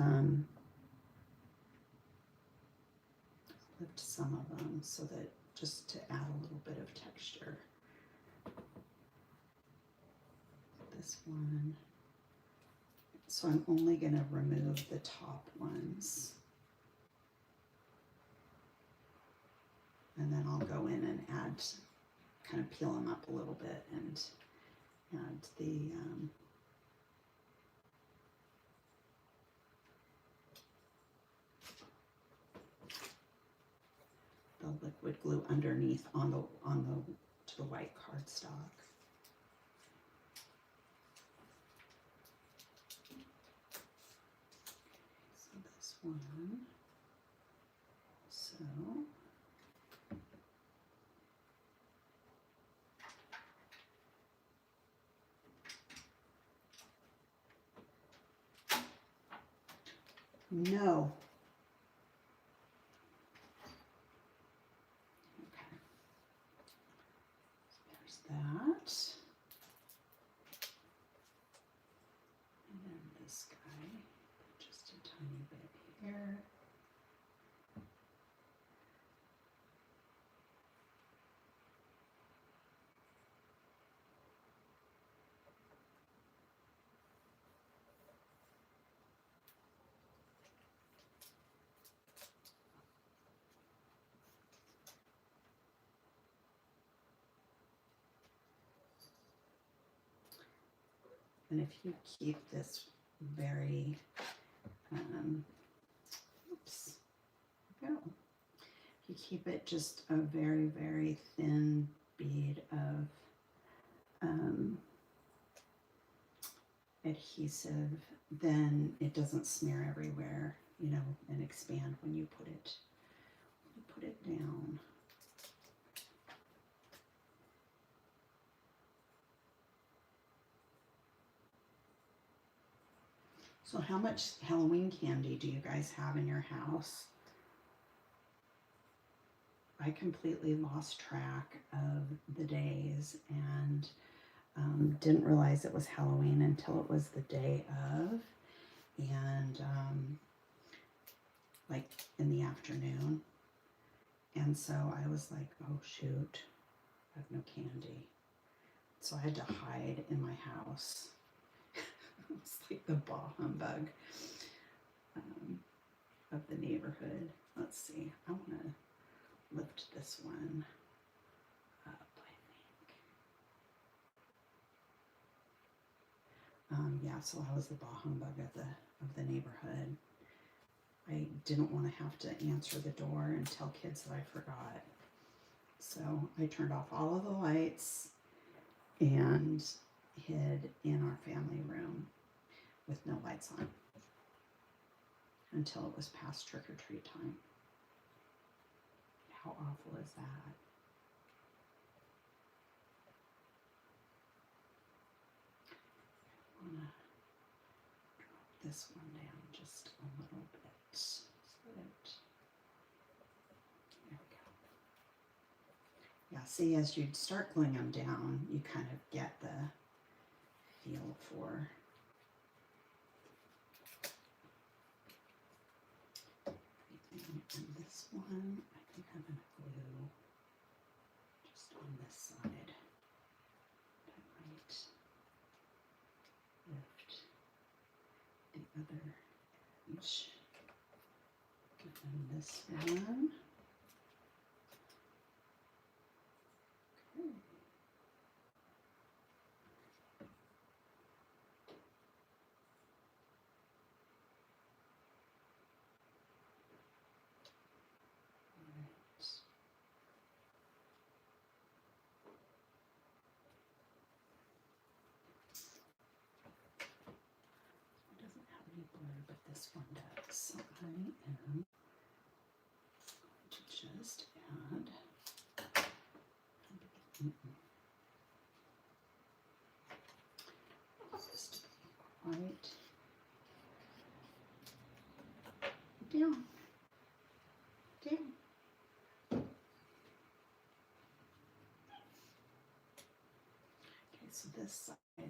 Speaker 1: lift some of them so that just to add a little bit of texture. This one. So I'm only going to remove the top ones. And then I'll go in and add, kind of peel them up a little bit and add the liquid glue underneath to the white cardstock. So this one. So no. Okay. So there's that. And then this guy, just a tiny bit here. And if you keep this very, oops, there we go. You keep it just a very, very thin bead of adhesive, then it doesn't smear everywhere, you know, and expand when you put it down. So how much Halloween candy do you guys have in your house? I completely lost track of the days and didn't realize it was Halloween until it was the day of, and like in the afternoon. And so I was like, oh shoot, I have no candy. So I had to hide in my house. It's like the bah humbug of the neighborhood. Let's see, I want to lift this one up, I think. Yeah, so I was the bah humbug of the neighborhood. I didn't want to have to answer the door and tell kids that I forgot. So I turned off all of the lights and hid in our family room with no lights on until it was past trick-or-treat time. How awful is that? I want to drop this one down just a little bit so that, there we go. Yeah, see, as you start gluing them down, you kind of get the feel for everything. And this one, I think I'm going to glue just on this side. I might lift the other edge. And then this one. Okay. But this one does. So I am going to just add just right down. Okay, so this side I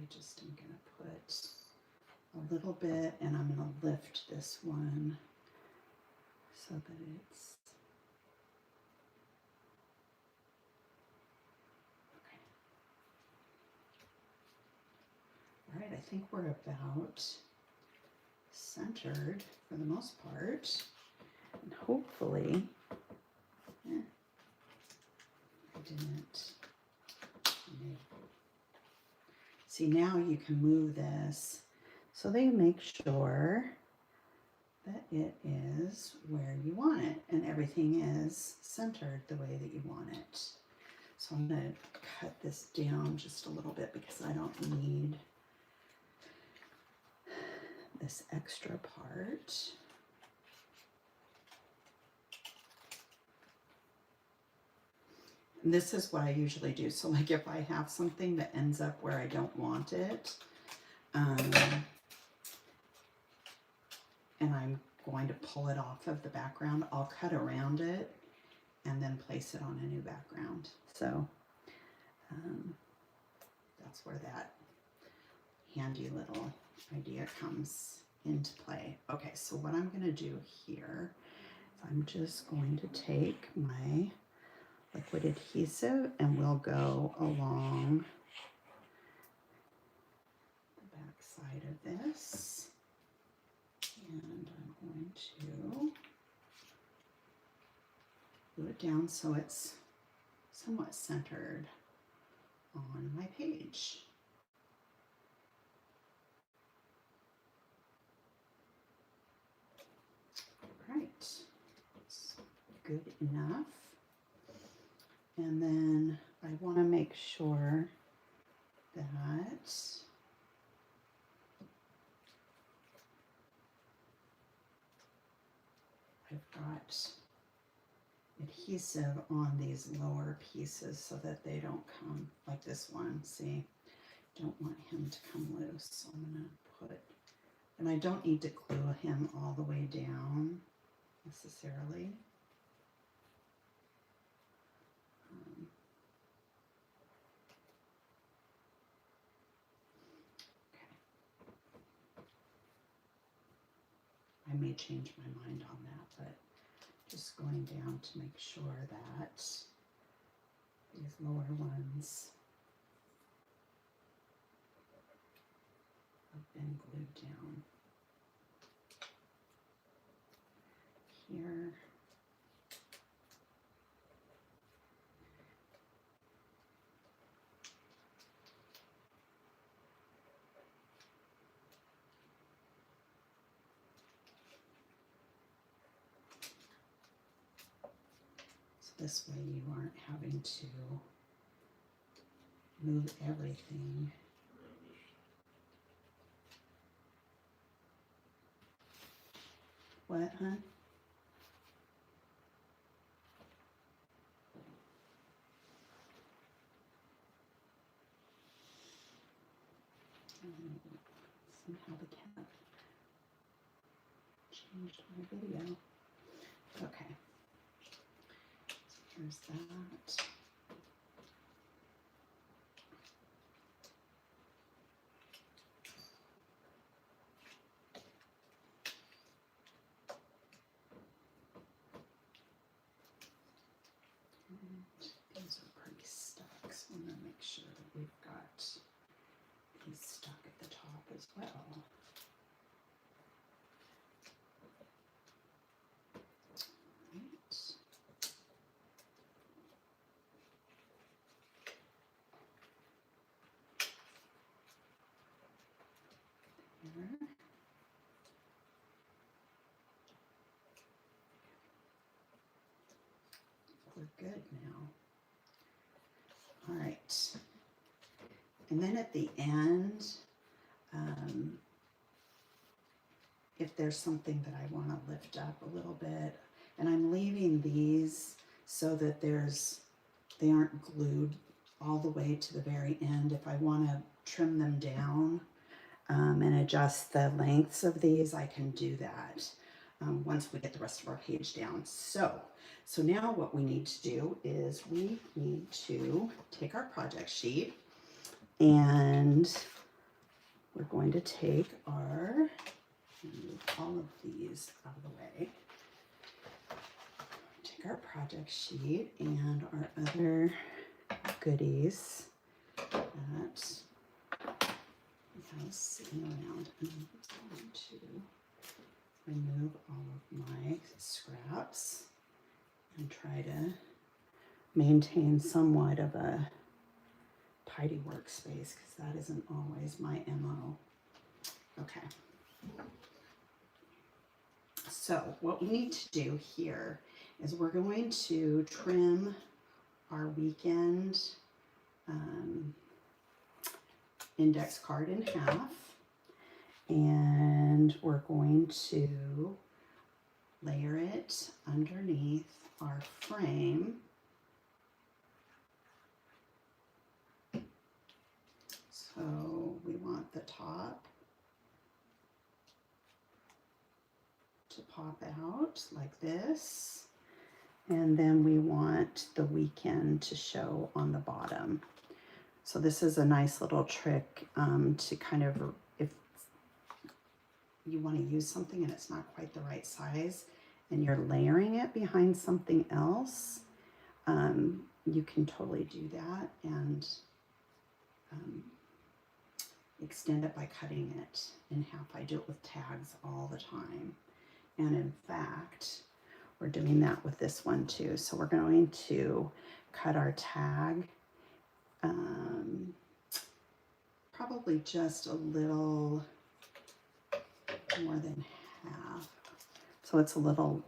Speaker 1: just am going to put a little bit, and I'm going to lift this one so that it's okay. All right, I think we're about centered for the most part, and hopefully I didn't. See, now you can move this so that you make sure that it is where you want it and everything is centered the way that you want it. So I'm going to cut this down just a little bit because I don't need this extra part. And this is what I usually do. So like if I have something that ends up where I don't want it, and I'm going to pull it off of the background, I'll cut around it and then place it on a new background. So that's where that handy little idea comes into play. Okay, so what I'm going to do here is I'm just going to take my liquid adhesive and we'll go along the back side of this, and I'm going to glue it down so it's somewhat centered on my page. All right, it's good enough. And then I want to make sure that I've got adhesive on these lower pieces so that they don't come like this one. See, don't want him to come loose. So I'm going to put, and I don't need to glue him all the way down necessarily. I may change my mind on that, but just going down to make sure that these lower ones have been glued down here. This way you aren't having to move everything. What, huh? Somehow the cat changed my video. Okay. So here's that. And then at the end, if there's something that I want to lift up a little bit, and I'm leaving these so that they aren't glued all the way to the very end. If I want to trim them down and adjust the lengths of these, I can do that once we get the rest of our page down. So now what we need to do is we need to take our project sheet, and we're going to take our, move all of these out of the way. Take our project sheet and our other goodies that we have sitting around. And I'm going to remove all of my scraps and try to maintain somewhat of a tidy workspace, because that isn't always my MO. Okay. So what we need to do here is we're going to trim our weekend index card in half, and we're going to layer it underneath our frame. So we want the top to pop out like this, and then we want the weekend to show on the bottom. So this is a nice little trick to kind of, if you want to use something and it's not quite the right size and you're layering it behind something else, you can totally do that and extend it by cutting it in half. I do it with tags all the time. And in fact, we're doing that with this one too. So we're going to cut our tag probably just a little more than half. So it's a little,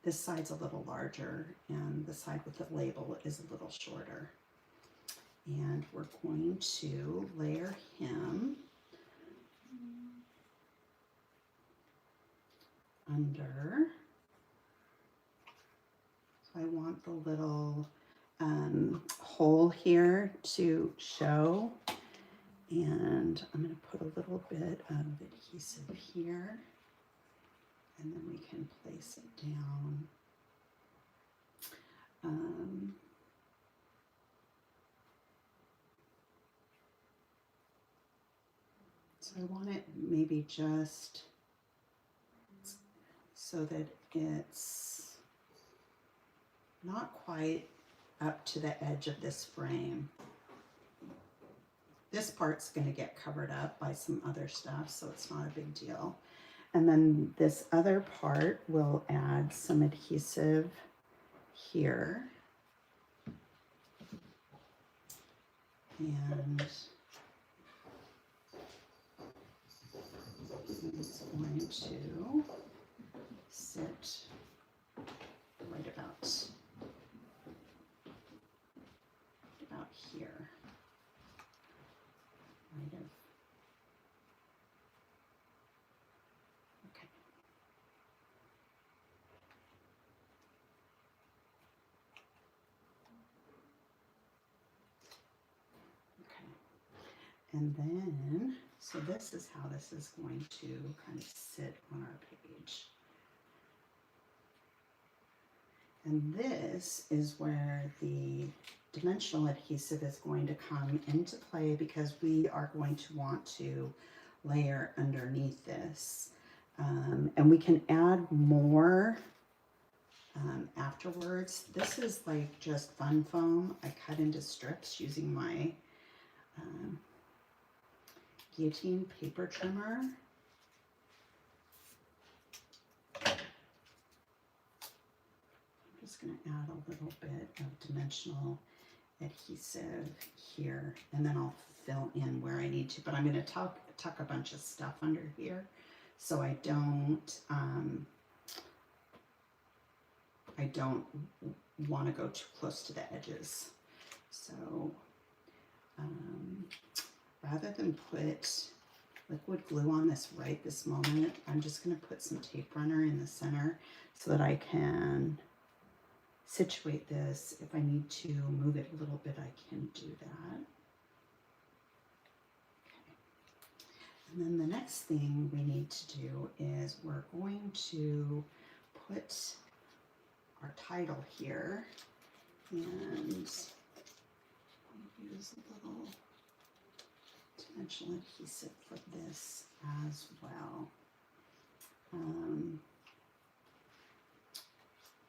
Speaker 1: this side's a little larger and the side with the label is a little shorter. And we're going to layer him under. So I want the little hole here to show, and I'm going to put a little bit of adhesive here, and then we can place it down. So I want it maybe just so that it's not quite up to the edge of this frame. This part's going to get covered up by some other stuff, so it's not a big deal. And then this other part will add some adhesive here. And it's going to sit right about here. Right of, okay. Okay. And then, so this is how this is going to kind of sit on our page. And this is where the dimensional adhesive is going to come into play, because we are going to want to layer underneath this. And we can add more afterwards. This is like just fun foam. I cut into strips using my guillotine paper trimmer. Going to add a little bit of dimensional adhesive here, and then I'll fill in where I need to, but I'm going to tuck a bunch of stuff under here so I don't want to go too close to the edges. So rather than put liquid glue on this right this moment, I'm just going to put some tape runner in the center so that I can situate this. If I need to move it a little bit, I can do that. Okay. And then the next thing we need to do is we're going to put our title here, and use a little dimensional adhesive for this as well.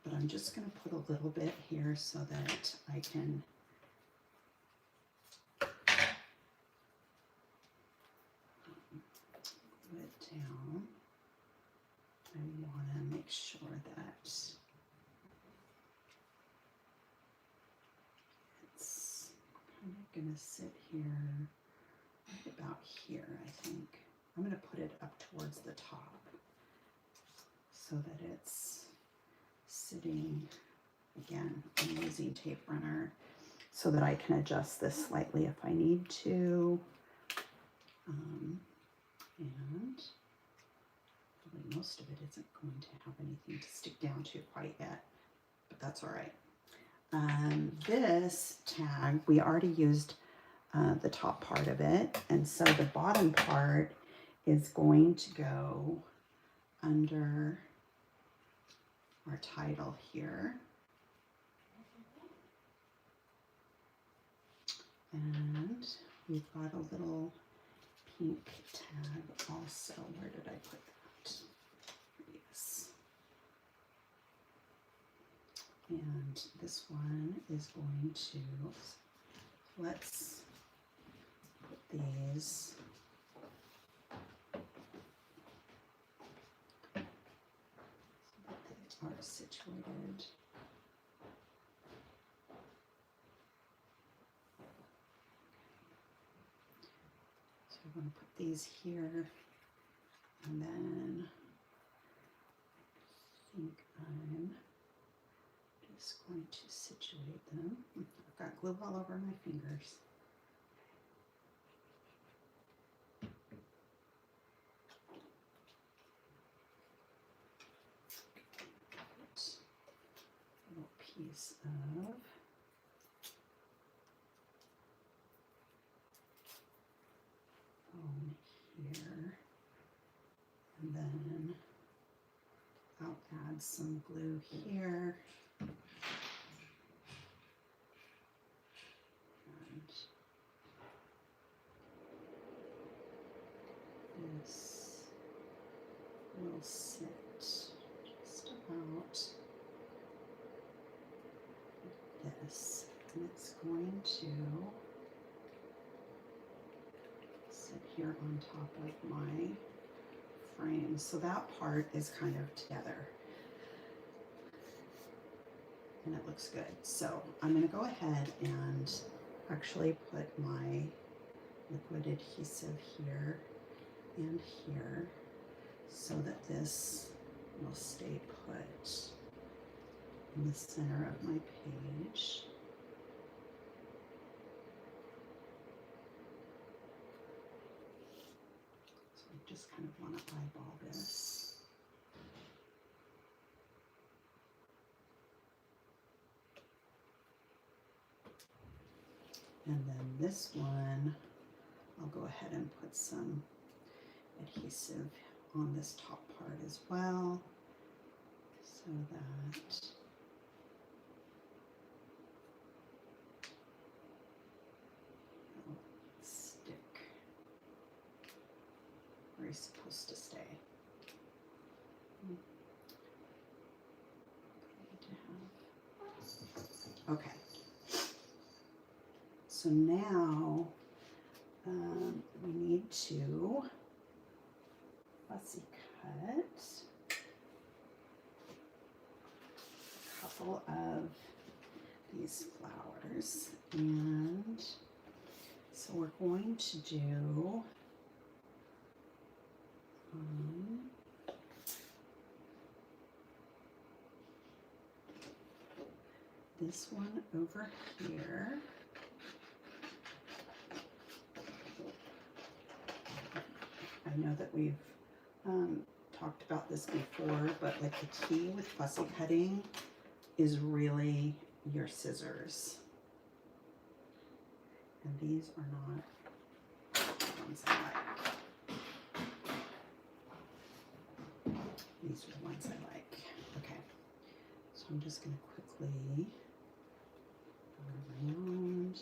Speaker 1: But I'm just going to put a little bit here so that I can glue it down. I want to make sure that it's kind of going to sit here, right about here, I think. I'm going to put it up towards the top so that it's sitting, again, I'm using tape runner so that I can adjust this slightly if I need to. And really most of it isn't going to have anything to stick down to quite yet, but that's all right. This tag, we already used the top part of it, and so the bottom part is going to go under our title here. And we've got a little pink tag also. Where did I put that? Yes. And this one is going to, let's put these are situated. So I'm going to put these here, and then I think I'm just going to situate them. I've got glue all over my fingers. Piece of foam here, and then I'll add some glue here, and this will sit just about this, and it's going to sit here on top of my frame. So that part is kind of together, and it looks good. So I'm going to go ahead and actually put my liquid adhesive here and here so that this will stay put in the center of my page. So I just kind of want to eyeball this. And then this one, I'll go ahead and put some adhesive on this top part as well, so that it'll stick where it's supposed to stay. Okay. So now we need to fussy cut a couple of these flowers, and so we're going to do this one over here. I know that we've talked about this before, but like the key with fussy cutting is really your scissors. And these are not the ones I like. These are the ones I like. Okay, so I'm just going to quickly go around.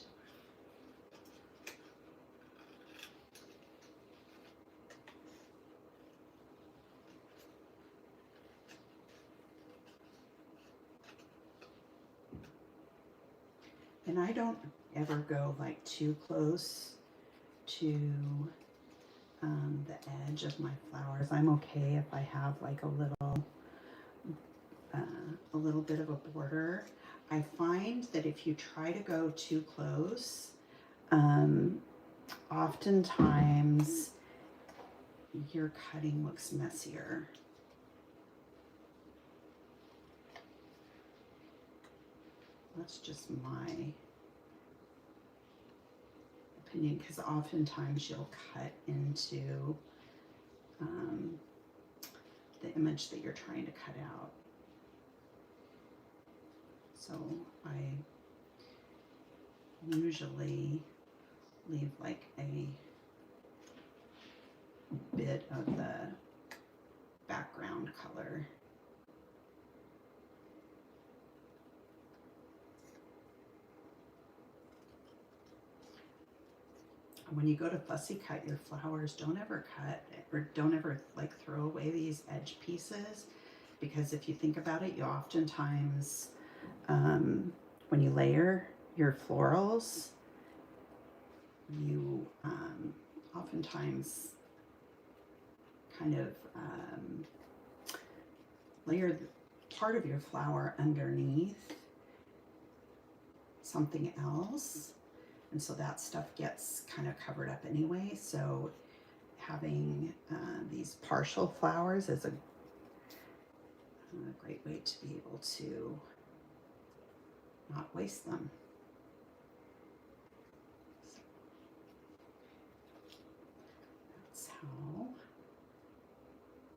Speaker 1: And I don't ever go like too close to the edge of my flowers. I'm okay if I have like a little bit of a border. I find that if you try to go too close, oftentimes your cutting looks messier. That's just my opinion, because oftentimes you'll cut into the image that you're trying to cut out. So I usually leave like a bit of the background color. When you go to fussy cut your flowers, don't ever cut or don't ever like throw away these edge pieces, because if you think about it, you oftentimes when you layer your florals, you oftentimes kind of layer part of your flower underneath something else. And so that stuff gets kind of covered up anyway. So having these partial flowers is a great way to be able to not waste them. So that's how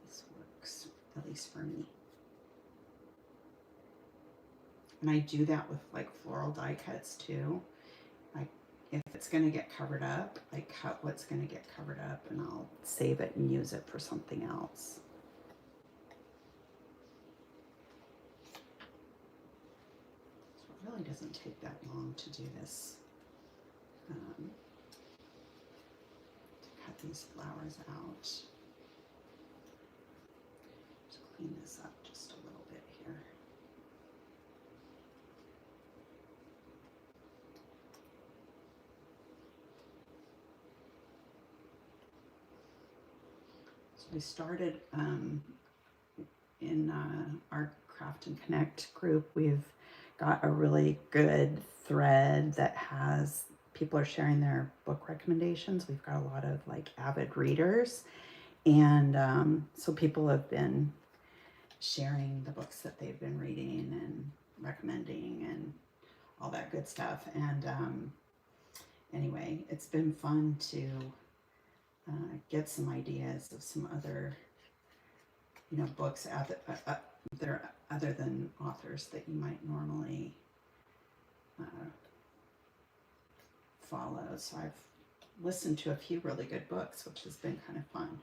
Speaker 1: this works, at least for me. And I do that with like floral die cuts too. If it's going to get covered up, I cut what's going to get covered up and I'll save it and use it for something else. So it really doesn't take that long to do this, to cut these flowers out. Just clean this up just a little bit here. We started in our Craft and Connect group. We've got a really good thread that has people are sharing their book recommendations. We've got a lot of like avid readers, and so people have been sharing the books that they've been reading and recommending and all that good stuff. And anyway, it's been fun to get some ideas of some other, books other than authors that you might normally follow. So I've listened to a few really good books, which has been kind of fun.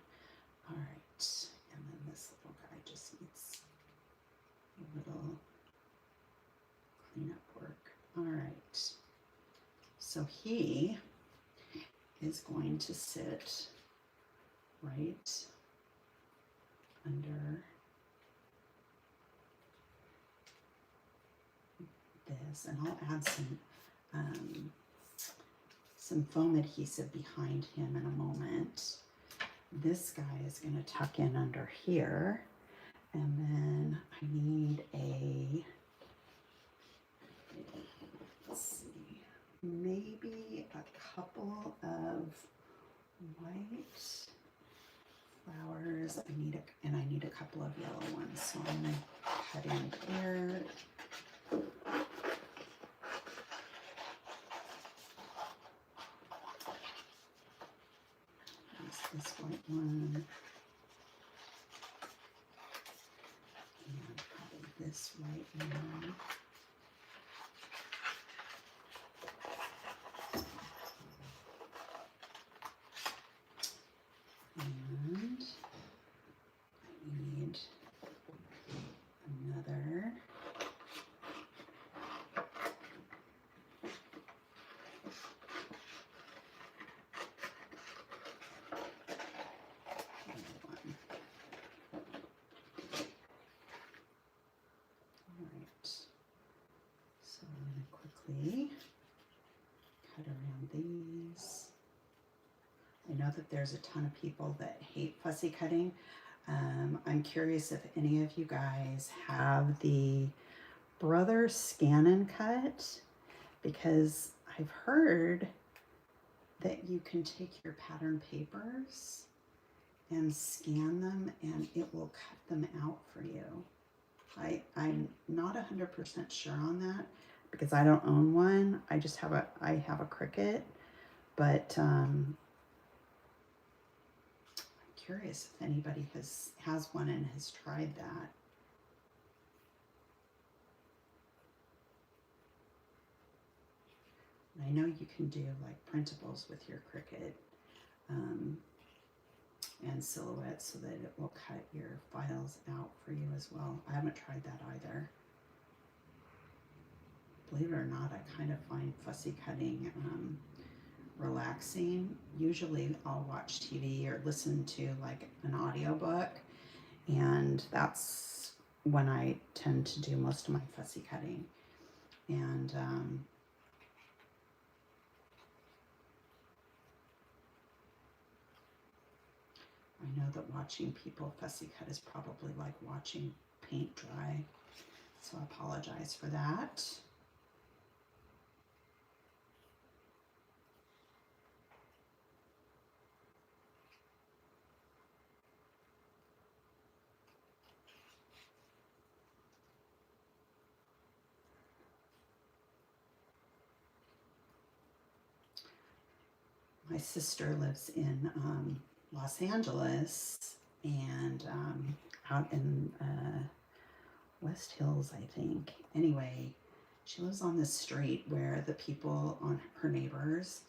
Speaker 1: All right, and then this little guy just needs a little cleanup work. All right, so he is going to sit right under this, and I'll add some foam adhesive behind him in a moment. This guy is going to tuck in under here, and then I need let's see, maybe a couple of white flowers. I need a couple of yellow ones. So I'm going to cut in here. this white one. And probably this white one. And I need another. So I'm going to quickly cut around these. I know that there's a ton of people that hate fussy cutting. I'm curious if any of you guys have the Brother Scan and Cut, because I've heard that you can take your pattern papers and scan them and it will cut them out for you. I'm not 100% sure on that because I don't own one. I have a Cricut, but I'm curious if anybody has one and has tried that. And I know you can do like printables with your Cricut and silhouettes so that it will cut your files out for you as well. I haven't tried that either. Believe it or not, I kind of find fussy cutting relaxing. Usually I'll watch TV or listen to like an audiobook, and that's when I tend to do most of my fussy cutting. And I know that watching people fussy cut is probably like watching paint dry, so I apologize for that. My sister lives in Los Angeles and out in West Hills, I think. Anyway, she lives on this street where the people on her neighbors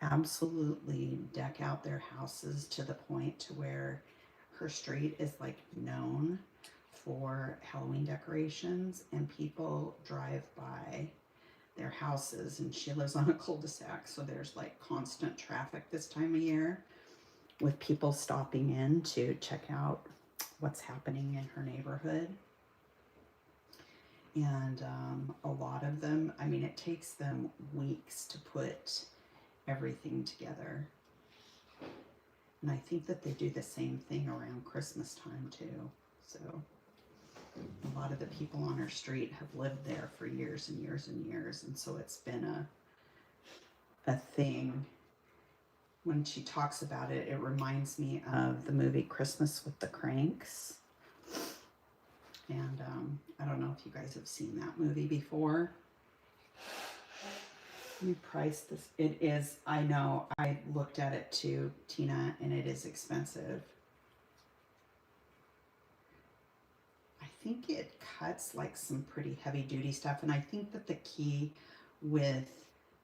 Speaker 1: absolutely deck out their houses to the point to where her street is like known for Halloween decorations, and people drive by their houses, and she lives on a cul-de-sac, so there's like constant traffic this time of year with people stopping in to check out what's happening in her neighborhood. And a lot of them, I mean, it takes them weeks to put everything together. And I think that they do the same thing around Christmas time too. So a lot of the people on her street have lived there for years and years and years, and so it's been a thing. When she talks about it, it reminds me of the movie Christmas with the Cranks. And I don't know if you guys have seen that movie before. You priced this. It is, I know, I looked at it too, Tina, and it is expensive. I think it cuts like some pretty heavy duty stuff, and I think that the key with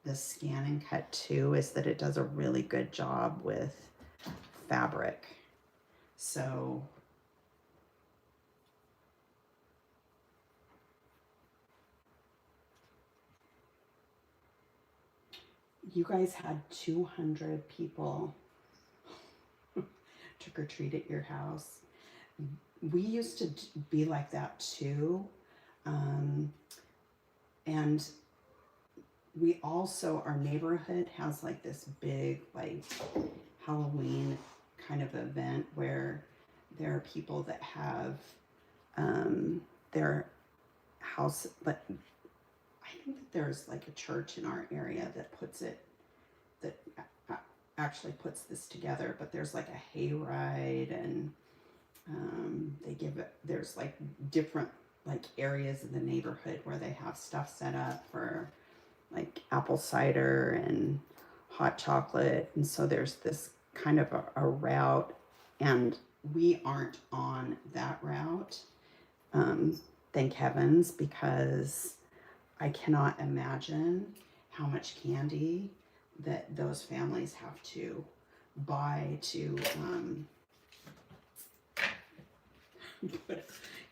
Speaker 1: the Scan and Cut too is that it does a really good job with fabric. So you guys had 200 people trick or treat at your house. We used to be like that too. And we also, our neighborhood has like this big like Halloween kind of event where there are people that have their house, but I think that there's like a church in our area that puts it, that actually puts this together, but there's like a hayride, and they give it, there's like different like areas in the neighborhood where they have stuff set up for like apple cider and hot chocolate, and so there's this kind of a route, and we aren't on that route. Thank heavens, because I cannot imagine how much candy that those families have to buy to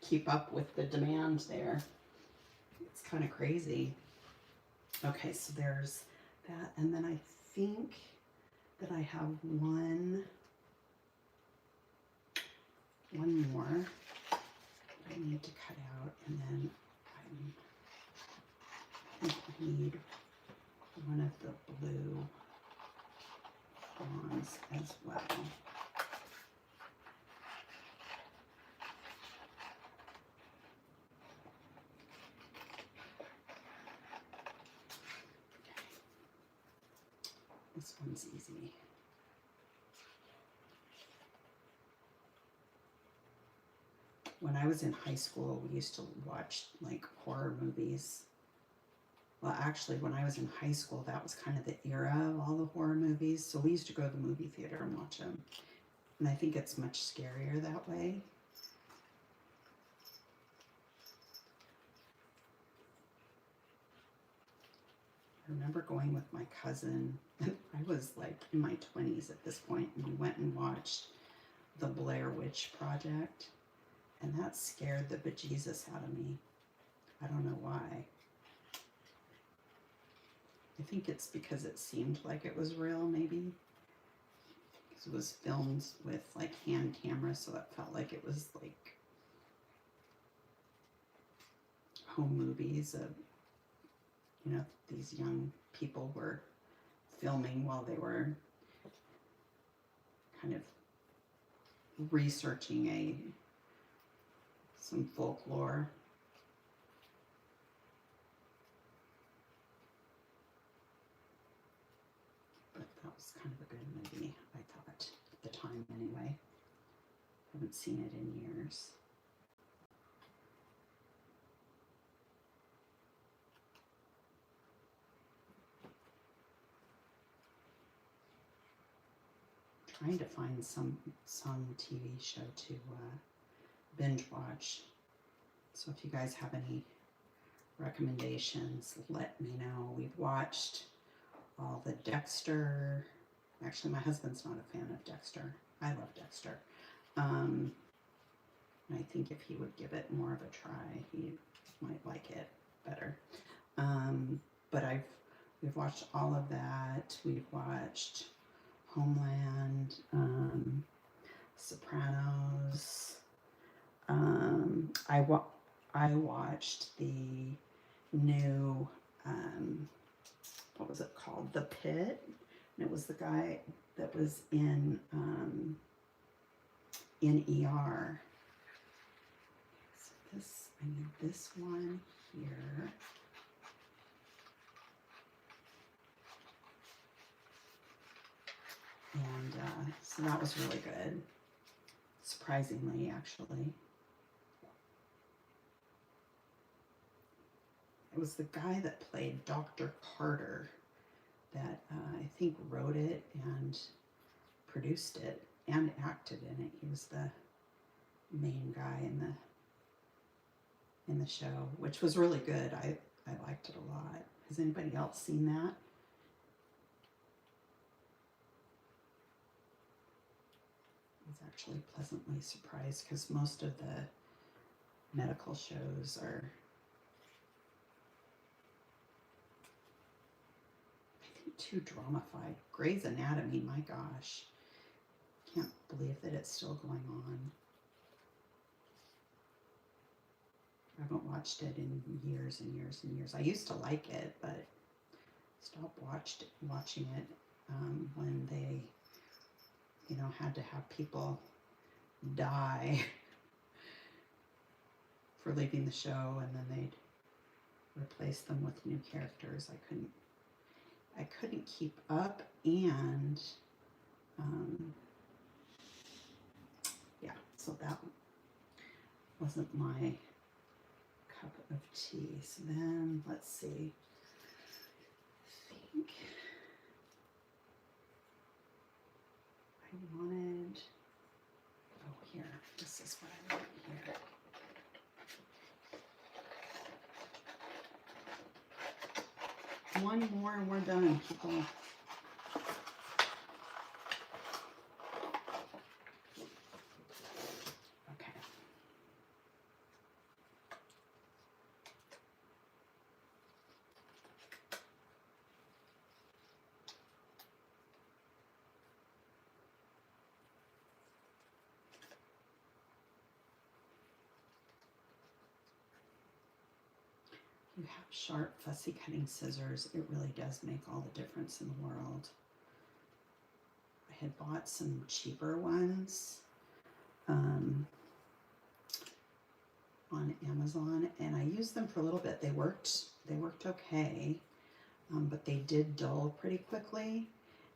Speaker 1: keep up with the demand there. It's kind of crazy. Okay, so there's that, and then I think that I have one more I need to cut out, and then I think I need one of the blue ones as well. This one's easy. When I was in high school, we used to watch like horror movies. Well, actually, when I was in high school, that was kind of the era of all the horror movies. So we used to go to the movie theater and watch them. And I think it's much scarier that way. I remember going with my cousin, and I was like in my 20s at this point, and we went and watched The Blair Witch Project. And that scared the bejesus out of me. I don't know why. I think it's because it seemed like it was real, maybe. Because it was filmed with like hand cameras, so it felt like it was like home movies of, you know, these young people were filming while they were kind of researching some folklore. But that was kind of a good movie, I thought, at the time anyway. Haven't seen it in years. Trying to find some TV show to binge watch. So if you guys have any recommendations, let me know. We've watched all the Dexter. Actually, my husband's not a fan of Dexter. I love Dexter. I think if he would give it more of a try, he might like it better. But we've watched all of that. We've watched Homeland, Sopranos. I watched the new, what was it called? The Pit. And it was the guy that was in ER. So I need this one here. And so that was really good, surprisingly, actually. It was the guy that played Dr. Carter that I think wrote it and produced it and acted in it. He was the main guy in the show, which was really good. I liked it a lot. Has anybody else seen that? I was actually pleasantly surprised because most of the medical shows are, I think, too dramified. Grey's Anatomy, my gosh. Can't believe that it's still going on. I haven't watched it in years and years and years. I used to like it, but stopped watching it when they, you know, had to have people die for leaving the show, and then they'd replace them with new characters. I couldn't keep up, and yeah, so that wasn't my cup of tea. So then, let's see. I I wanted, oh here, this is what I want here. One more and we're done, people. Okay. You have sharp, fussy cutting scissors. It really does make all the difference in the world. I had bought some cheaper ones on Amazon, and I used them for a little bit. They worked okay, but they did dull pretty quickly.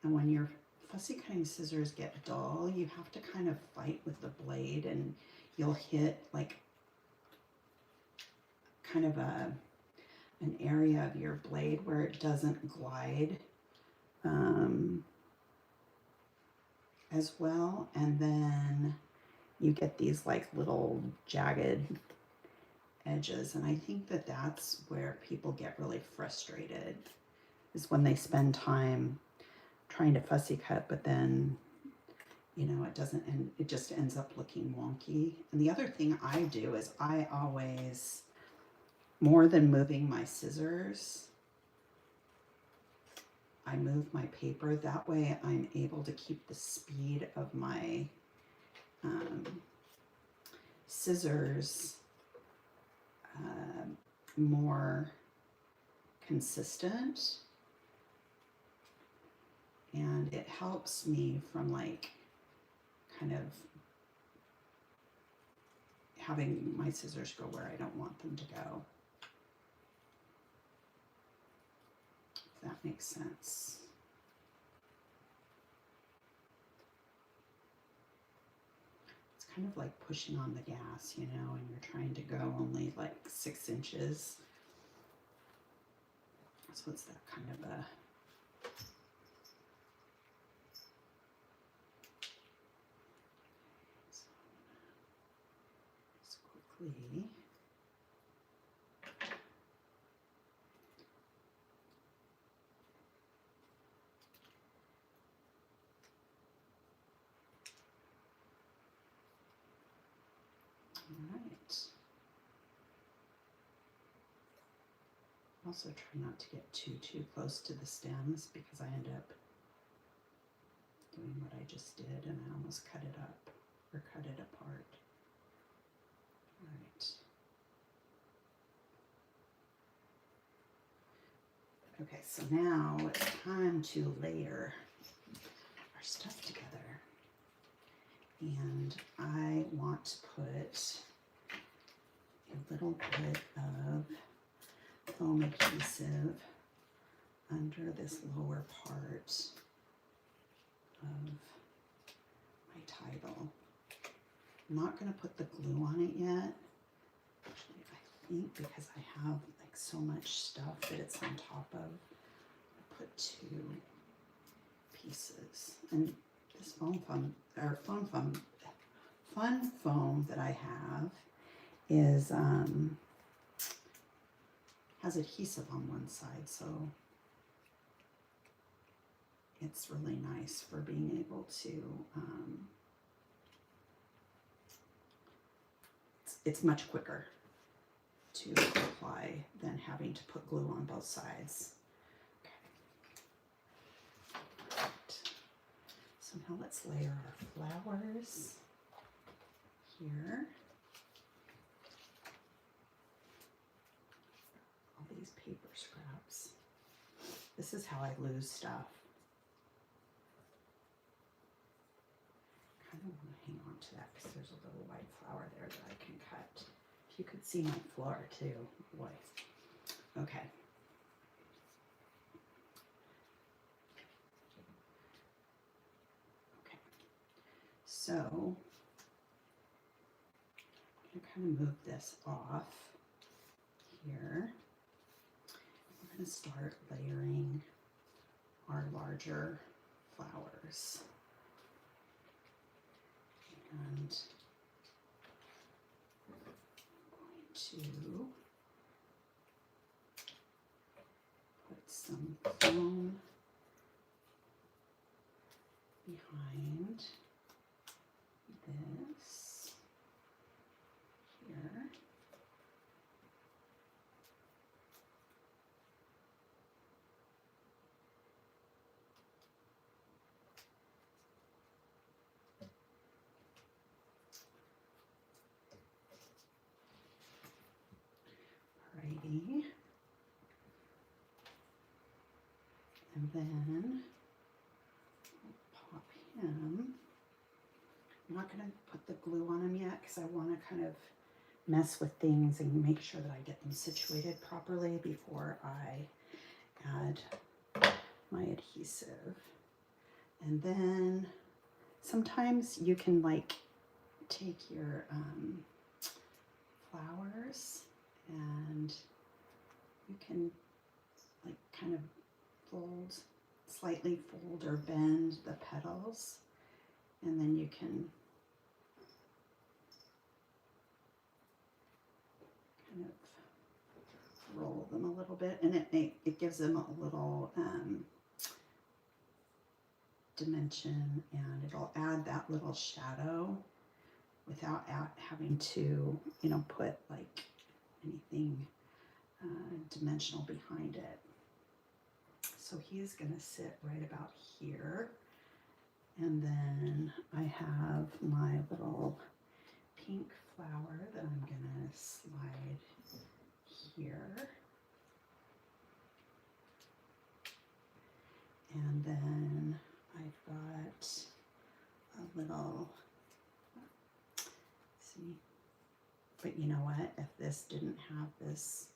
Speaker 1: And when your fussy cutting scissors get dull, you have to kind of fight with the blade, and you'll hit like kind of an area of your blade where it doesn't glide as well, and then you get these like little jagged edges, and I think that that's where people get really frustrated, is when they spend time trying to fussy cut, but then you know it doesn't, and it just ends up looking wonky. And the other thing I do is I always, more than moving my scissors, I move my paper. That way I'm able to keep the speed of my scissors more consistent, and it helps me from like kind of having my scissors go where I don't want them to go. If that makes sense. It's kind of like pushing on the gas, you know, and you're trying to go only like 6 inches. So it's that kind of a just quickly. All right. Also try not to get too close to the stems, because I end up doing what I just did and I almost cut it up or cut it apart. All right. Okay, so now it's time to layer our stuff together. And I want to put a little bit of foam adhesive under this lower part of my title. I'm not going to put the glue on it yet. Actually, I think because I have like so much stuff that it's on top of, I put 2 pieces. And this fun foam that I have is has adhesive on one side, so it's really nice for being able to it's much quicker to apply than having to put glue on both sides. Okay. Right. So now let's layer our flowers here. All these paper scraps. This is how I lose stuff. I kind of want to hang on to that because there's a little white flower there that I can cut. If you could see my floor too, boy. Okay. Okay. So I'm going to kind of move this off here. We're going to start layering our larger flowers. to put some foam behind this here. Alrighty. And then I'll pop him. I'm not going to put the glue on him yet because I want to kind of mess with things and make sure that I get them situated properly before I add my adhesive. And then sometimes you can like take your flowers and you can like kind of slightly fold or bend the petals, and then you can kind of roll them a little bit, and it gives them a little dimension, and it'll add that little shadow without having to, you know, put like anything dimensional behind it. So he's going to sit right about here. And then I have my little pink flower that I'm going to slide here. And then I've got a little, see, but you know what, if this didn't have this,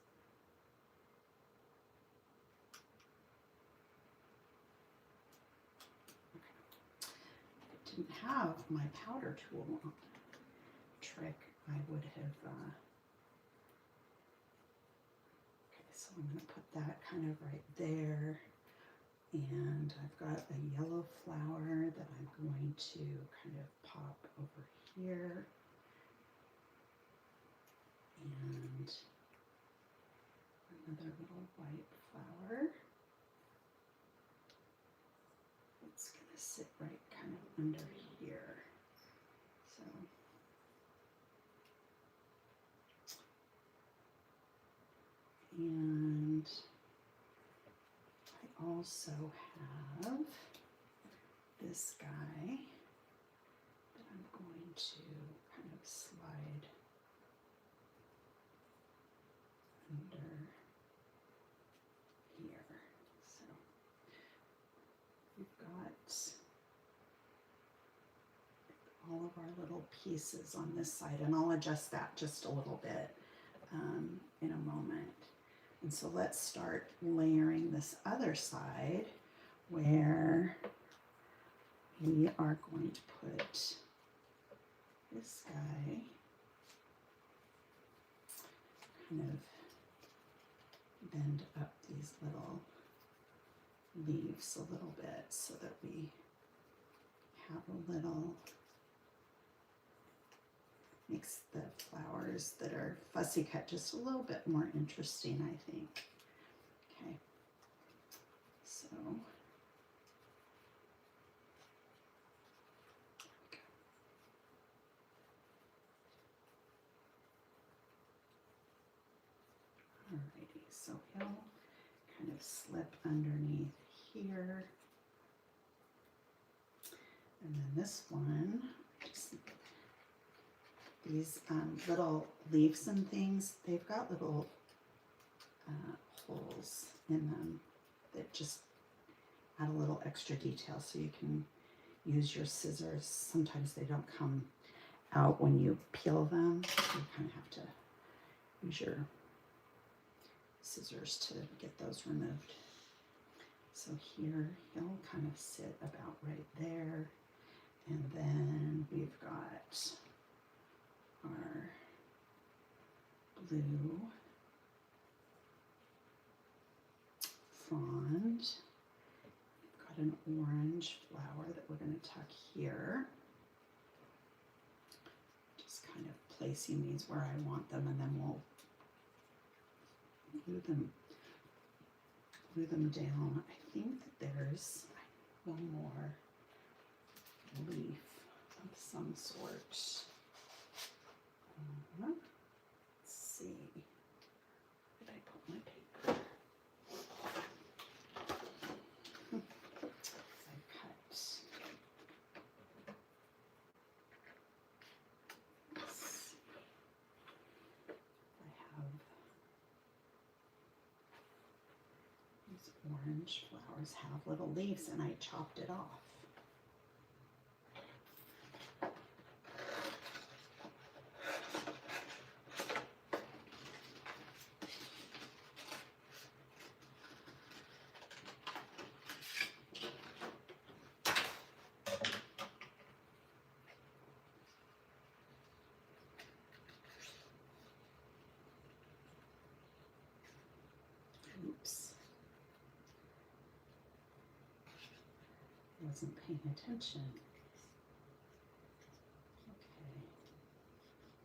Speaker 1: if it didn't have my powder tool trick, I would have, okay, so I'm going to put that kind of right there. And I've got a yellow flower that I'm going to kind of pop over here. And another little white flower. It's going to sit right kind of under here. So, and I also have this guy that I'm going to kind of slide under here. So we've got all of our little pieces on this side, and I'll adjust that just a little bit in a moment. And so let's start layering this other side where we are going to put this guy kind of bend up these little leaves a little bit so that we have a little, makes the flowers that are fussy cut just a little bit more interesting, I think. Okay, so alrighty, so he'll kind of slip underneath here. And then this one, just these little leaves and things, they've got little holes in them that just add a little extra detail, so you can use your scissors. Sometimes they don't come out when you peel them. You kind of have to use your scissors to get those removed. So here he'll kind of sit about right there. And then we've got our blue frond. We've got an orange flower that we're going to tuck here. placing these where I want them, and then we'll glue them down. I think that there's one more leaf of some sort. Let's see. Where did I put my paper? I cut. Let's see. I have these orange flowers have little leaves, and I chopped it off. Oops. I wasn't paying attention.